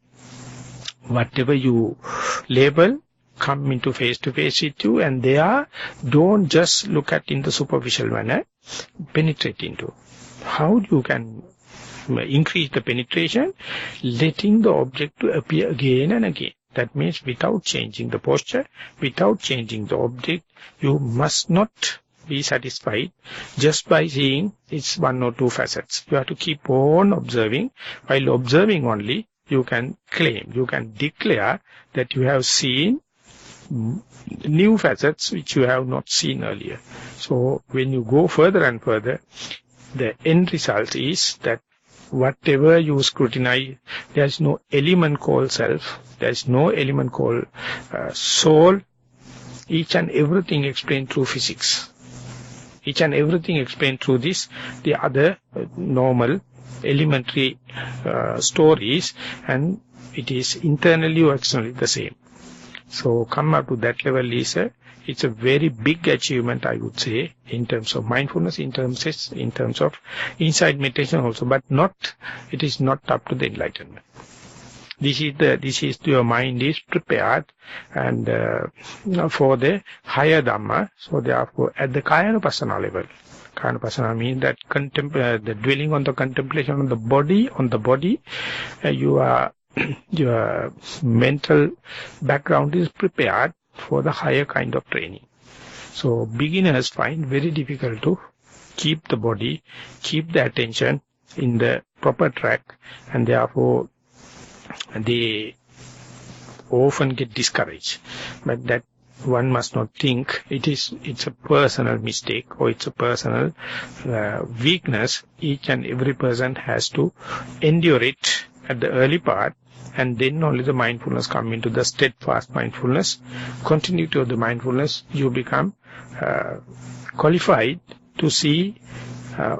whatever you label come into face-to-face with you, and there don't just look at in the superficial manner, penetrate into. How you can increase the penetration? Letting the object to appear again and again. That means without changing the posture, without changing the object, you must not be satisfied just by seeing its one or two facets. You have to keep on observing. While observing only, you can claim, you can declare that you have seen new facets which you have not seen earlier. So when you go further and further, the end result is that whatever you scrutinize, there is no element called self, there is no element called soul. Each and everything explained through physics. Each and everything explained through the other normal elementary stories, and it is internally or externally the same. So come up to that level it's a very big achievement, I would say, in terms of mindfulness, in terms of insight meditation also, but it is not up to the enlightenment. Your mind is prepared and for the higher Dhamma. So therefore, at the Kayanupassana level, Kayanupassana means that the dwelling on the contemplation on the body, your mental background is prepared for the higher kind of training. So beginners find very difficult to keep the body, keep the attention in the proper track, and therefore they often get discouraged. But that one must not think it's a personal mistake or it's a personal weakness. Each and every person has to endure it at the early part, and then only the mindfulness come into the steadfast mindfulness. Continuity of the mindfulness, you become qualified to see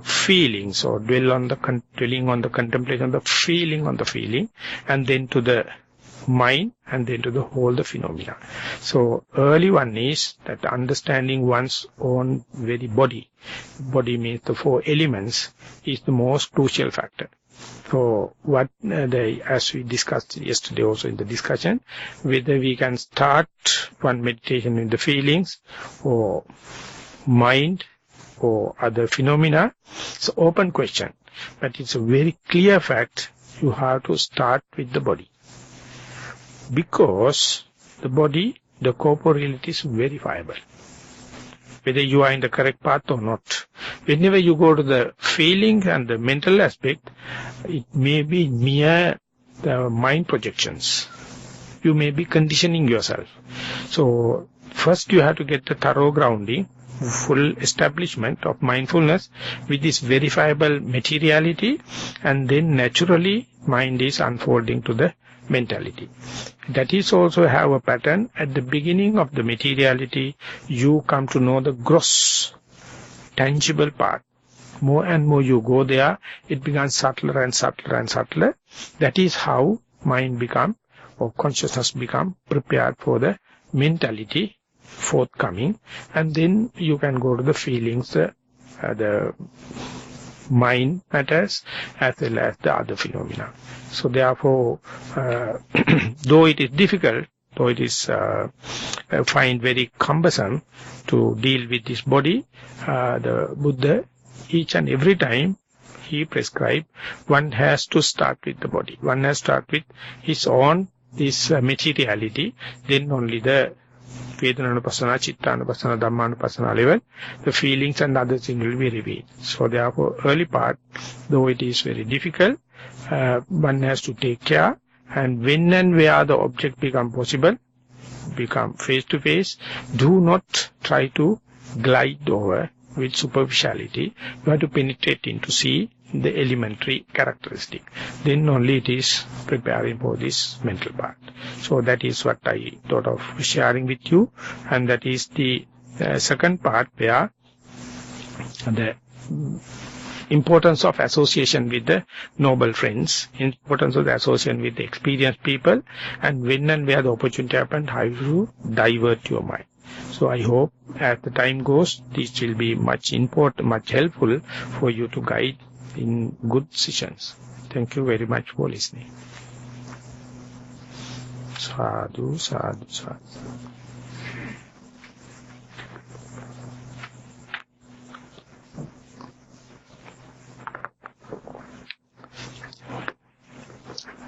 feelings, or dwelling on the contemplation, the feeling on the feeling, and then to the mind, and then to the whole the phenomena. So early one is that understanding one's own very body. Body means the 4 elements is the most crucial factor. So what as we discussed yesterday also in the discussion, whether we can start one meditation in the feelings or mind or other phenomena, it's an open question. But it's a very clear fact, you have to start with the body. Because the body, the corporeality is verifiable. Whether you are in the correct path or not. Whenever you go to the feeling and the mental aspect, it may be mere mind projections. You may be conditioning yourself. So first you have to get the thorough grounding, full establishment of mindfulness with this verifiable materiality, and then naturally mind is unfolding to the mentality. That is also have a pattern. At the beginning of the materiality, you come to know the gross, tangible part. More and more you go there, it becomes subtler and subtler and subtler. That is how mind become, or consciousness become prepared for the mentality forthcoming. And then you can go to the feelings, the mind matters, as well as the other phenomena. So therefore, though it is difficult, though it is find very cumbersome to deal with this body, the Buddha, each and every time he prescribed, one has to start with the body. One has to start with his own, this materiality, then only the Vedananupasana, Chittanupasana, Dhammanupasana level, the feelings and other things will be revealed. So therefore, early part, though it is very difficult, one has to take care, and when and where the object become possible, become face to face, do not try to glide over with superficiality. You have to penetrate in to see the elementary characteristic. Then only it is preparing for this mental part. So that is what I thought of sharing with you, and that is the second part, where the importance of association with the noble friends, importance of the association with the experienced people, and when and where the opportunity happens, how to divert your mind. So I hope as the time goes, this will be much important, much helpful for you to guide in good sessions. Thank you very much for listening. Sadhu, sadhu, sadhu.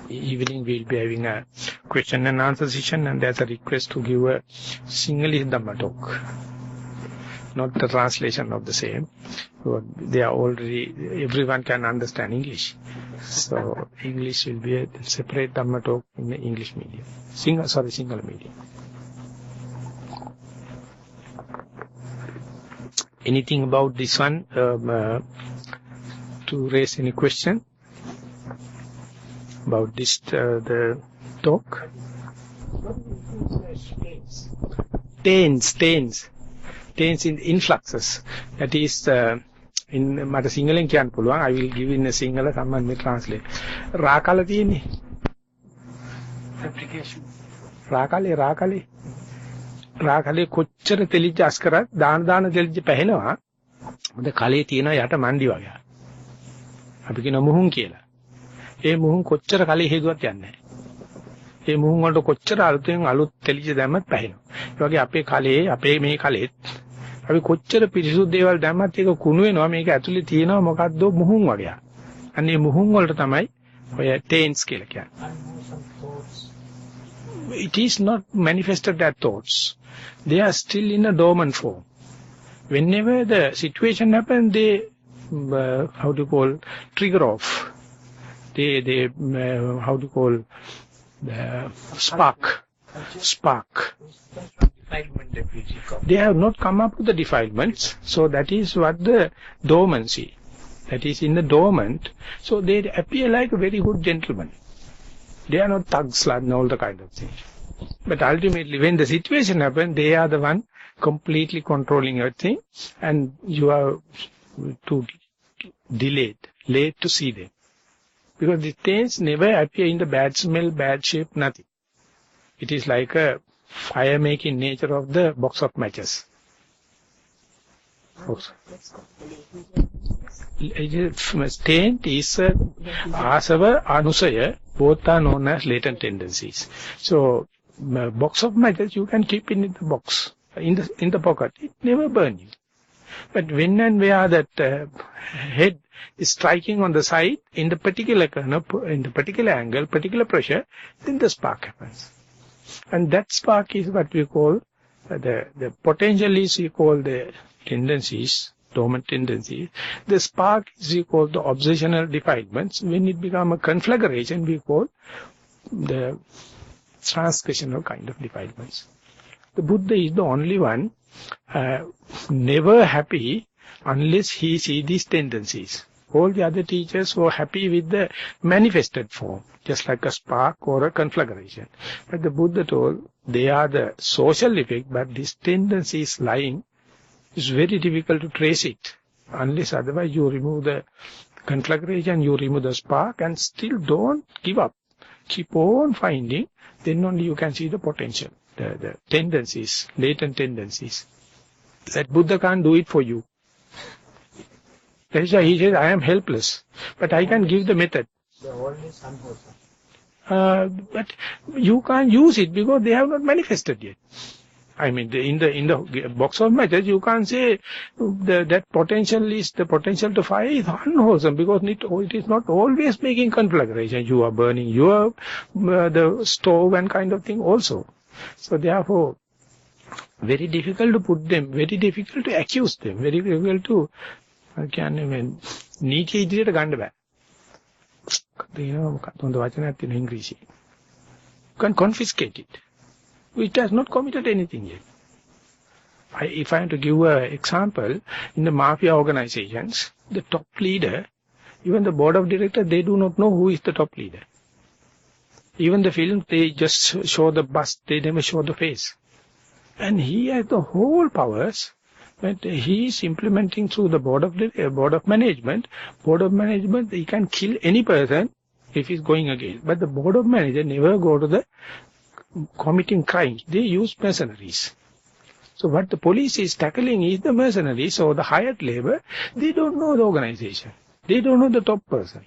Evening we'll be having a question and answer session, and there's a request to give a Sinhalese Dhamma talk, not the translation of the same. So they are already, everyone can understand English. So English will be a separate Dhamma talk in the English medium. Single medium. Anything about this one to raise any question about this the talk? Tense in influxes. That is in මට සිංහලෙන් කියන්න පුළුවන්. I will give in a Sinhala, someone may translate. රාකල තියෙන්නේ. application. රාකලේ කොච්චර තෙලිච්ච අස්කරත් දාන තෙලිච්ච පැහෙනවා. මොකද කලේ තියෙන යට මණ්ඩි වගේ. අපි කියන මුහුන් කියලා. ඒ මුහුන් කොච්චර කලේ හේදුවත් යන්නේ නැහැ. ඒ මුහුන් වලට කොච්චර අලුත් තෙලිච්ච දැම්මත් පැහෙනවා. ඒ වගේ අපේ කලේ, අපේ මේ කලෙත් අපි කොච්චර පිරිසුදු දේවල් දැම්මත් ඒක කුණු වෙනවා. මේක ඇතුලේ තියෙනවා මොකද්ද මුහුන් වගේ. අන්න ඒ මුහුන් වලට තමයි ඔය ටේන්ස් කියලා කියන්නේ. It is not manifested as thoughts. They are still in a dormant form. Whenever the situation happens, they trigger off. They spark. spark. They have not come up with the defilements, so that is what the dormancy. That is in the dormant, so they appear like a very good gentleman. They are not thugs and all the kind of things. But ultimately, when the situation happens, they are the one completely controlling everything, and you are too late to see them. Because the things never appear in the bad smell, bad shape, nothing. It is like a fire-making nature of the box of matches. Taint is asava, anusaya, both are known as latent tendencies. So, box of matches you can keep in the box, in the pocket. It never burns you. But when and where that head is striking on the side, in the particular corner, in the particular angle, particular pressure, then the spark happens. And that spark is what we call, the potential is we call the tendencies, dormant tendencies. The spark is we call the obsessional defilements. When it becomes a conflagration, we call the transgressional kind of defilements. The Buddha is the only one never happy unless he sees these tendencies. All the other teachers were happy with the manifested form, just like a spark or a conflagration. But the Buddha told they are the social effect, but this tendency is lying. It's very difficult to trace it. Unless otherwise you remove the conflagration, you remove the spark, and still don't give up. Keep on finding, then only you can see the potential, the tendencies, latent tendencies. That Buddha can't do it for you. That is why he says, I am helpless, but I can give the method. They are always unwholesome. But you can't use it because they have not manifested yet. I mean, in the box of matches, you can't say that potential is the potential to fire is unwholesome because it is not always making conflagration. You are burning your the stove and kind of thing also. So therefore, very difficult to put them, very difficult to accuse them, very difficult to නීතිය ඉදිරියට ගන්න බෑ. මොකක්ද හොඳ වචනයක් තියෙන ඉංග්‍රීසි. You can confiscate it. It has not committed anything yet. If I am to give an example, in the mafia organizations, the top leader, even the board of directors, they do not know who is the top leader. Even the film, they just show the bust, they never show the face. And he has the whole powers. But he is implementing through the board of management. Board of management, he can kill any person if he's going against. But the board of management never go to the committing crimes. They use mercenaries. So what the police is tackling is the mercenaries or the hired labor. They don't know the organization. They don't know the top person.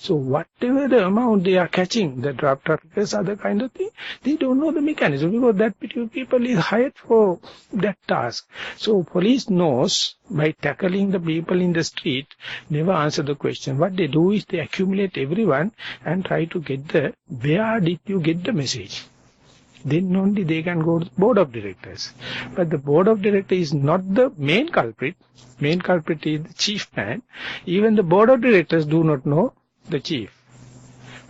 So whatever the amount they are catching, the drug traffickers, other kind of thing, they don't know the mechanism because that particular people is hired for that task. So police knows by tackling the people in the street, never answer the question. What they do is they accumulate everyone and try to get where did you get the message? Then only they can go to the board of directors. But the board of directors is not the main culprit. Main culprit is the chief man. Even the board of directors do not know the chief.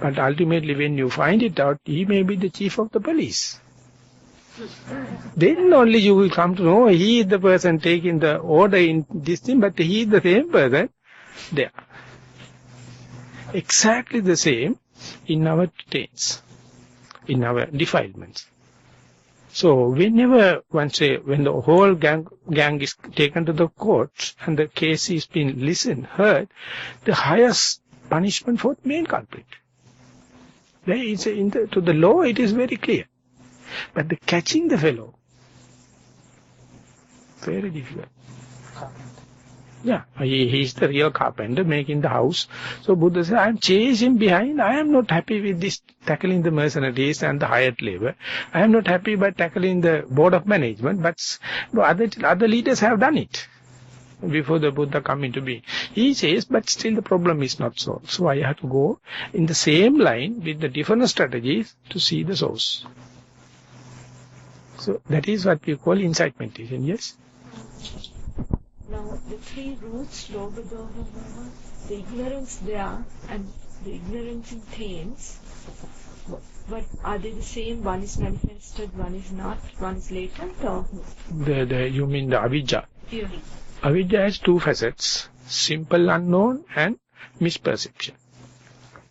But ultimately when you find it out, he may be the chief of the police. Then only you will come to know he is the person taking the order in this thing, but he is the same person there. Exactly the same in our taints, in our defilements. So whenever when the whole gang is taken to the court and the case is being heard, the highest punishment for the main culprit. There is to the law it is very clear. But the catching the fellow, very difficult. Yeah, he is the real carpenter making the house. So Buddha says, I am chasing behind. I am not happy with this tackling the mercenaries and the hired labor. I am not happy by tackling the board of management, but other leaders have done it before the Buddha come into being. He says, but still the problem is not solved. So I have to go in the same line with the different strategies to see the source. So that is what we call insight meditation, yes? Now, the three roots, Loga, Doga, the ignorance there and the ignorance in things, But are they the same? One is manifested, one is not, one is latent, or? You mean the avijja? Yeah. Avijja has two facets, simple unknown and misperception.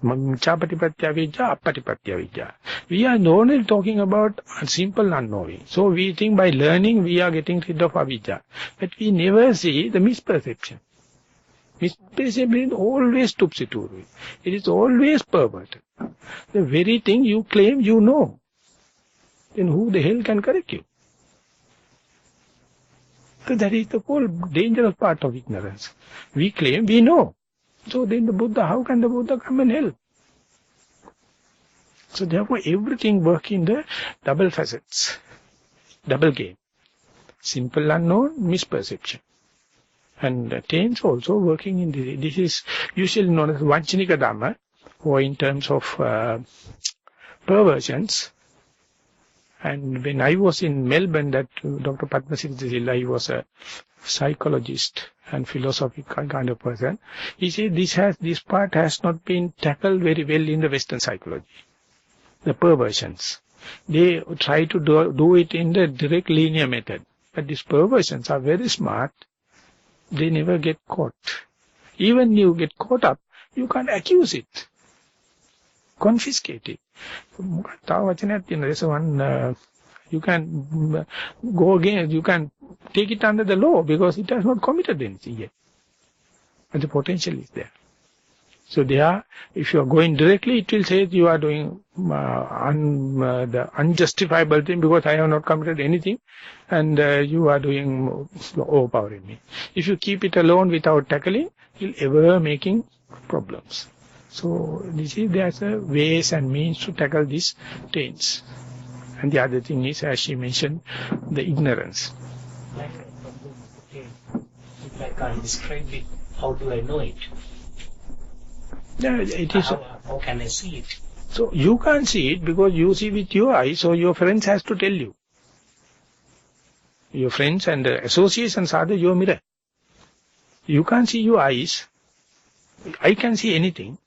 Michapatipatya avijja, appatipatya avijja. We are only talking about simple unknowing. So we think by learning we are getting rid of avijja. But we never see the misperception. Misperception is always topsy-turvy. It is always perverted. The very thing you claim you know. Then who the hell can correct you? So that is the whole dangerous part of ignorance. We claim we know. So then the Buddha, how can the Buddha come and help? So therefore everything works in the double facets, double game. Simple unknown, misperception. And taints also working in this. This is usually known as Vanchinika Dhamma, or in terms of perversions. And when I was in Melbourne, that Dr. Padmasiri, he was a psychologist and philosophical kind of person. He said this part has not been tackled very well in the Western psychology. The perversions. They try to do it in the direct linear method. But these perversions are very smart. They never get caught. Even you get caught up, you can't accuse it. Confiscate it. There's one, you can go again, you can take it under the law because it has not committed anything yet. But the potential is there. So there, if you are going directly, it will say you are doing the unjustifiable thing because I have not committed anything and you are doing overpowering me. If you keep it alone without tackling, you'll ever making problems. So you see, there's a ways and means to tackle these taints. And the other thing is, as she mentioned, the ignorance. If I can't describe it, how do I know it? Yeah, it is. How can I see it? So you can't see it because you see with your eyes, so your friends has to tell you. Your friends and the associations are your mirror. You can't see your eyes. I can see anything.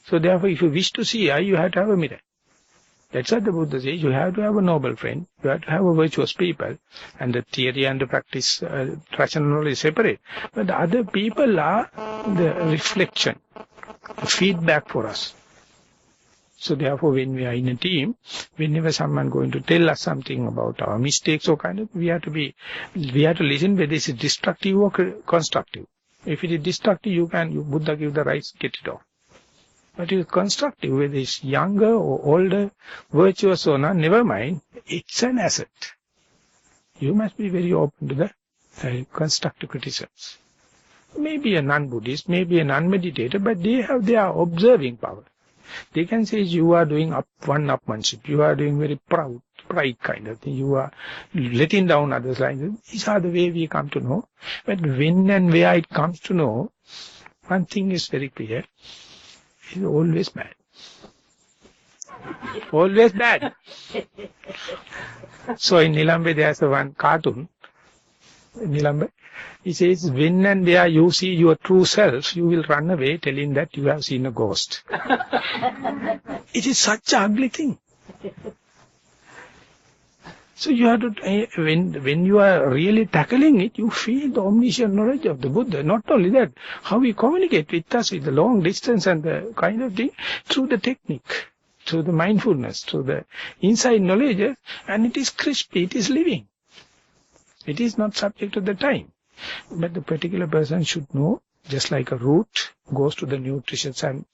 So therefore, if you wish to see eye, you have to have a mirror. That's what the Buddha says. You have to have a noble friend. You have to have a virtuous people. And the theory and the practice, rational knowledge is separate. But the other people are the reflection, the feedback for us. So therefore, when we are in a team, whenever someone going to tell us something about our mistakes or kind of, we have to listen whether this is destructive or constructive. If it is destructive, Buddha give the rights, get it off. But if it's constructive, whether it's younger or older, virtuous or not, never mind, it's an asset. You must be very open to the constructive criticisms. Maybe a non-Buddhist, maybe a non-meditator, but they have their observing power. They can say you are doing upmanship, you are doing very pride kind of thing, you are letting down others like this. These are the way we come to know. But when and where it comes to know, one thing is very clear. It's always bad. Always bad. So in Nilambe there's one cartoon. Nilambe, he says, when and where you see your true self, you will run away telling that you have seen a ghost. It is such an ugly thing. So you have to, when you are really tackling it, you feel the omniscient knowledge of the Buddha. Not only that, how we communicate with us with the long distance and the kind of thing, through the technique, through the mindfulness, through the inside knowledge, and it is crispy, it is living. It is not subject to the time. But the particular person should know, just like a root goes to the nutritious and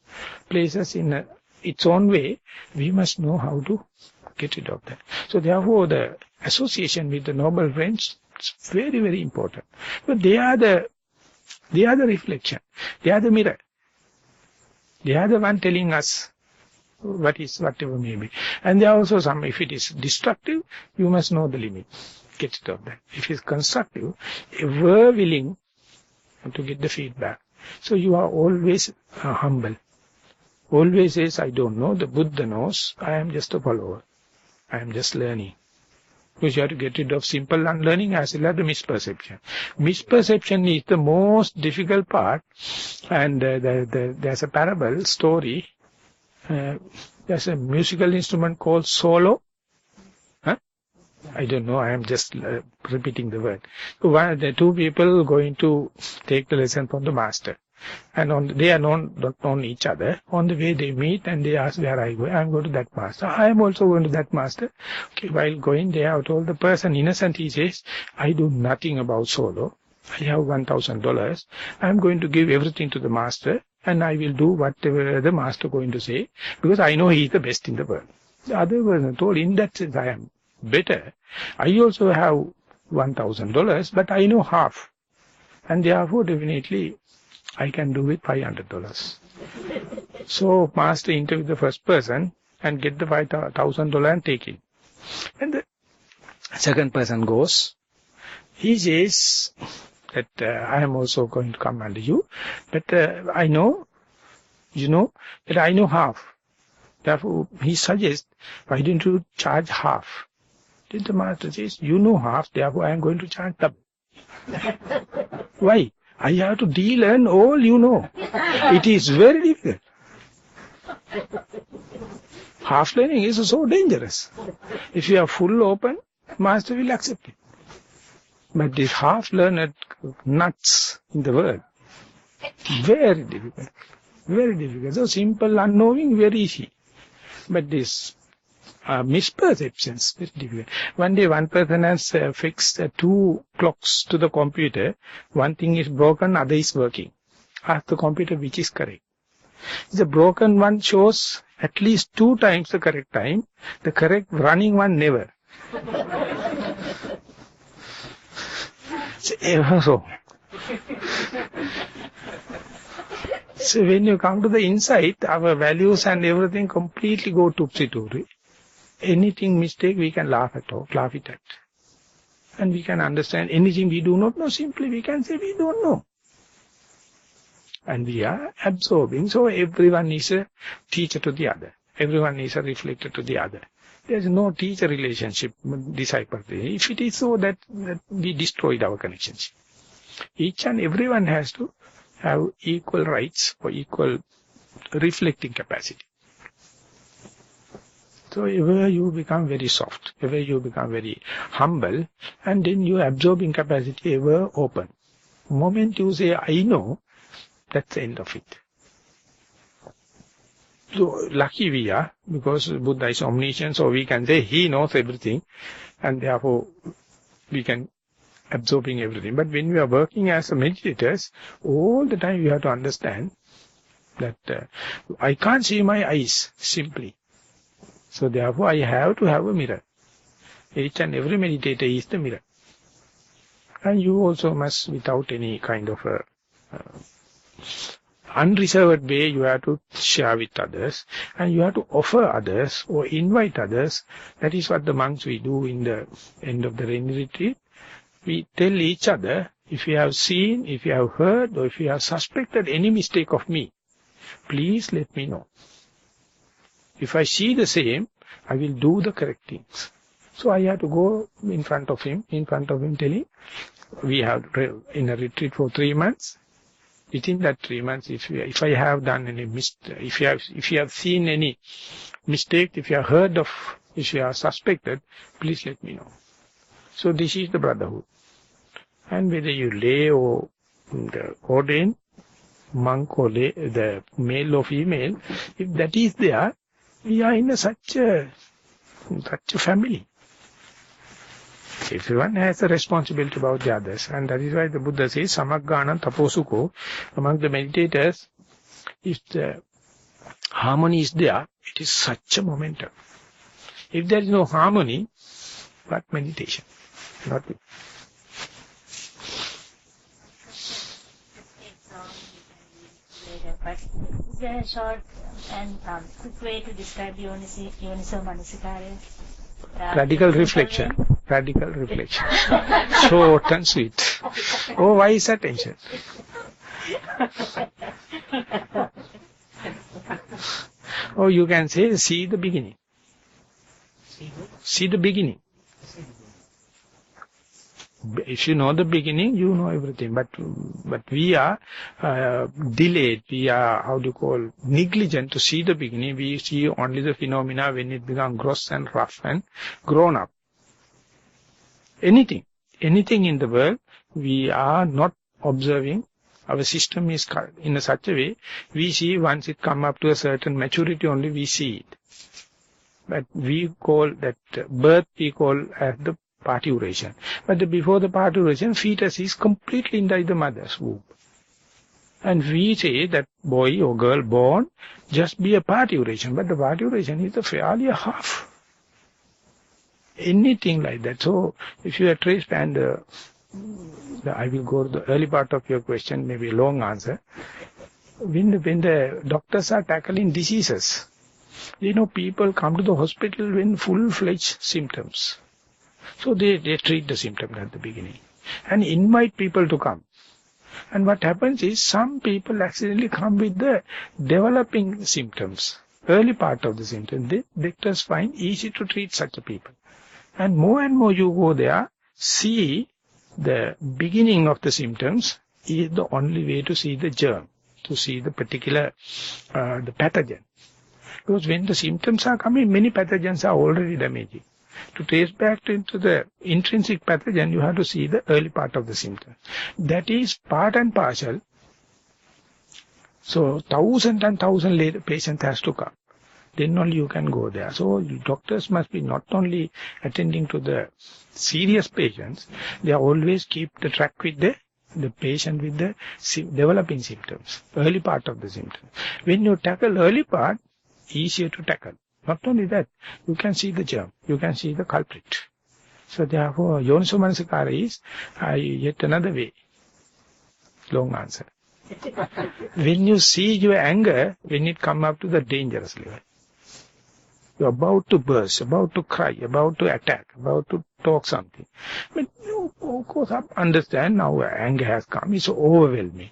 places in its own way, we must know how to get rid of that. So therefore the association with the noble friends is very, very important. But they are the reflection. They are the mirror. They are the one telling us whatever may be. And there are also some, if it is destructive, you must know the limit. Get rid of that. If it is constructive, ever willing to get the feedback. So you are always humble. Always says, I don't know, the Buddha knows, I am just a follower. I am just learning. Because you have to get rid of simple unlearning as well as the misperception. Misperception is the most difficult part. And there's a parable story. There's a musical instrument called solo. Huh? I don't know, I am just repeating the word. So the two people going to take the lesson from the master. And they are not known each other. On the way they meet and they ask, where I go? I am going to that master. I am also going to that master. Okay, while going there, I told the person innocent, he says, I do nothing about solo. I have $1,000. I am going to give everything to the master and I will do whatever the master going to say because I know he is the best in the world. The other person told, in that sense, I am better. I also have $1,000, but I know half. And therefore, definitely, I can do with $500. So, master interview the first person and get the $5,000 and take it. And the second person goes. He says that I am also going to come under you, but I know, that I know half. Therefore, he suggests, why don't you charge half? Then the master says, you know half, therefore I am going to charge double. Why? I have to de-learn all you know. It is very difficult. Half learning is so dangerous. If you are full open, master will accept it. But this half learned nuts in the world, very difficult. Very difficult. So simple unknowing, very easy. But this misperceptions, very difficult. One day one person has fixed two clocks to the computer. One thing is broken, other is working. Ask the computer which is correct. The broken one shows at least 2 times the correct time. The correct running one never. So when you come to the insight, our values and everything completely go topsy-turvy. Anything mistake we can laugh it at. And we can understand anything we do not know, simply we can say we don't know. And we are absorbing, so everyone is a teacher to the other. Everyone is a reflector to the other. There is no teacher relationship, disciple. If it is so, that we destroyed our connection. Each and everyone has to have equal rights or equal reflecting capacity. So ever you become very soft, ever you become very humble, and then your absorbing capacity ever open. The moment you say, I know, that's the end of it. So lucky we are, because Buddha is omniscient, so we can say he knows everything, and therefore we can absorbing everything. But when we are working as meditators, all the time we have to understand that I can't see my eyes, simply. So therefore I have to have a mirror. Each and every meditator is the mirror. And you also must, without any kind of a unreserved way, you have to share with others, and you have to offer others or invite others. That is what the monks we do in the end of the rainy retreat. We tell each other, if you have seen, if you have heard, or if you have suspected any mistake of me, please let me know. If I see the same, I will do the correct things. So I have to go in front of him telling, we have in a retreat for 3 months. Within that 3 months, if I have done any mistake, if you have seen any mistake, if you have heard of, if you have suspected, please let me know. So this is the brotherhood. And whether you lay or the ordained, monk or lay, the male or female, if that is there, we are in such a family. Everyone has a responsibility about the others, and that is why the Buddha says, Samagganam taposuko, among the meditators, if the harmony is there, it is such a momentum. If there is no harmony, what meditation? Not it. But is there a short and quick way to describe Yoniso Manasikara? Radical reflection. Radical reflection. Short and sweet. Oh, why is attention? Oh, you can say, see the beginning. See the beginning. If you know the beginning, you know everything. But we are delayed. We are, negligent to see the beginning. We see only the phenomena when it becomes gross and rough and grown up. Anything in the world, we are not observing. Our system is in such a way, we see once it come up to a certain maturity only, we see it. But we call that birth, we call as the parturition. But before the parturition, fetus is completely inside the mother's womb. And we say that boy or girl born, just be a parturition. But the parturition is fairly a half. Anything like that. So, if you are traced, and I will go to the early part of your question, maybe a long answer. When the doctors are tackling diseases, people come to the hospital with full-fledged symptoms. So they treat the symptoms at the beginning and invite people to come. And what happens is some people accidentally come with the developing symptoms, early part of the symptoms. The doctors find easy to treat such a people. And more you go there, see the beginning of the symptoms is the only way to see the germ, to see the particular the pathogen. Because when the symptoms are coming, many pathogens are already damaging. To trace back into the intrinsic pathogen, you have to see the early part of the symptom. That is part and partial. So, 1,000 and 1,000 later patient has to come. Then only you can go there. So, doctors must be not only attending to the serious patients, they always keep the track with the patient with the developing symptoms, early part of the symptoms. When you tackle early part, easier to tackle. Not only that, you can see the germ, you can see the culprit. So therefore, Yoniso Manasikara is yet another way. Long answer. When you see your anger, when it come up to the dangerous level, you're about to burst, about to cry, about to attack, about to talk something. But you, of course, understand now anger has come, it's overwhelming.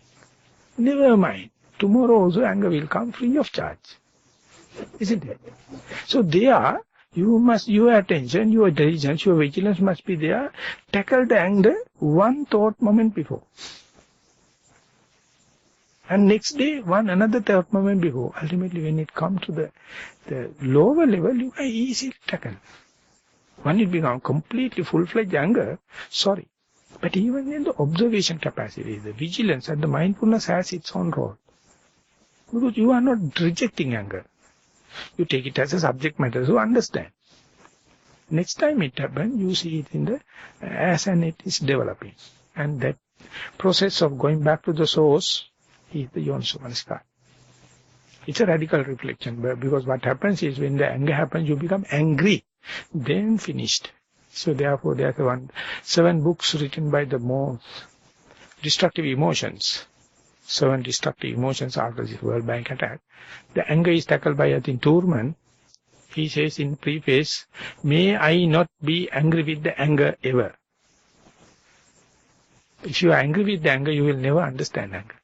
Never mind. Tomorrow also anger will come free of charge. Isn't it? So there, your attention, your diligence, your vigilance must be there. Tackle the anger one thought moment before. And next day, another thought moment before. Ultimately, when it comes to the lower level, you can easily tackle. When it becomes completely full-fledged anger, sorry. But even in the observation capacity, the vigilance and the mindfulness has its own role. Because you are not rejecting anger. You take it as a subject matter, so understand. Next time it happens, you see it as and it is developing. And that process of going back to the source is the Yoniso Manasikara. It's a radical reflection, because what happens is when the anger happens, you become angry, then finished. So therefore, there are 7 books written by the more destructive emotions. 7 destructive emotions after this World Bank attack. The anger is tackled by, I think, Thurman. He says in preface, may I not be angry with the anger ever. If you are angry with the anger, you will never understand anger.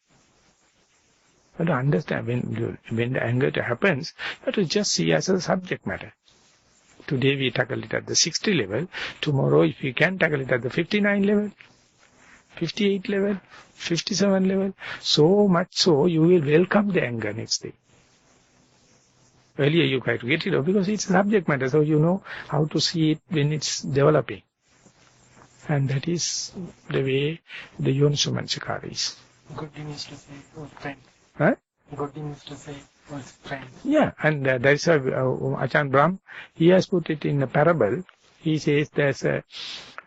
But to understand when the anger happens, you have to just see as a subject matter. Today we tackle it at the 60 level. Tomorrow, if we can, tackle it at the 59 level. 58 level, 57 level, so much so you will welcome the anger next day. Earlier you try to get it off because it's a subject matter, so you know how to see it when it's developing. And that is the way the Yoniso Manasikara is. Good means to say, friend. Huh? Good means to say, friend. Yeah, and there is Ajahn Brahm, he has put it in a parable. He says there's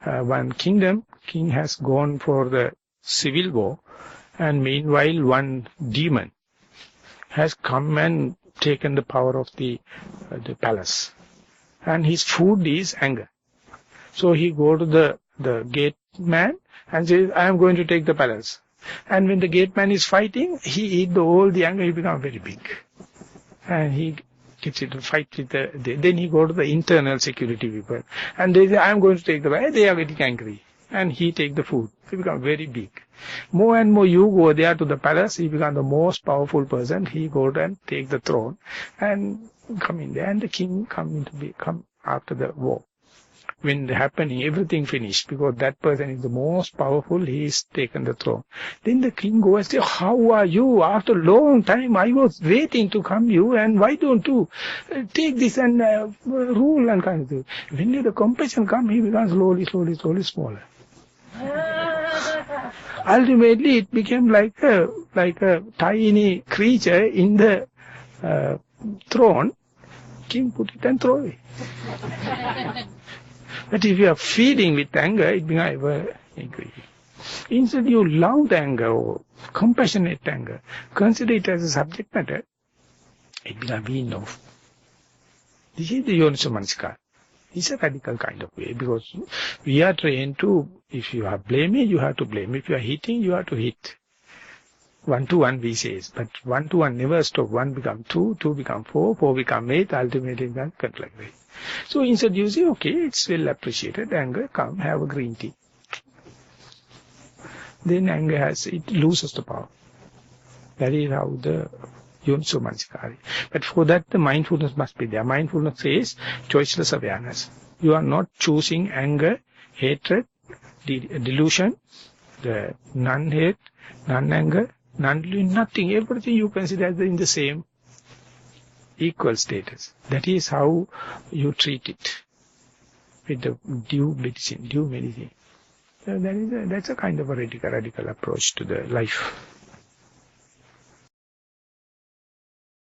one king has gone for the civil war, and meanwhile one demon has come and taken the power of the palace, and his food is anger. So he go to the gate man and says, I am going to take the palace. And when the gate man is fighting, he eat all the anger, he becomes very big, and he gets into fight with then he go to the internal security people, and they say, I am going to take the palace. They are getting angry, and he take the food. He becomes very big. More and more you go there to the palace, he becomes the most powerful person. He go and take the throne and come in there, and the king come after the war. when happening, everything finished, because that person is the most powerful, he is taken the throne. Then the king goes, how are you? After a long time, I was waiting to come you, and why don't you take this and rule and kind of thing. When the compassion comes, he becomes slowly smaller. Ultimately, it became like a tiny creature in the throne. King put it and throw away. But if you are feeding with anger, it becomes ever increasing. Instead, you love the anger or compassionate anger, consider it as a subject matter, it becomes enough. This is the Yoniso Manasikara. It's a radical kind of way, because we are trained to, if you are blaming, you have to blame. If you are hitting, you have to hit. 1 to 1 we say, but 1 to 1 never stop. 1 become 2, 2 become 4, 4 become 8, ultimately become conflict. So instead you say, okay, it's well appreciated, anger, come, have a green tea. Then anger it loses the power. That is how the Yoniso Manasikara. But for that the mindfulness must be there. Mindfulness says choiceless awareness. You are not choosing anger, hatred, delusion, the non-hate, non-anger, nothing. Everything you consider as in the same equal status. That is how you treat it with the due medicine. So that's a kind of a radical approach to the life.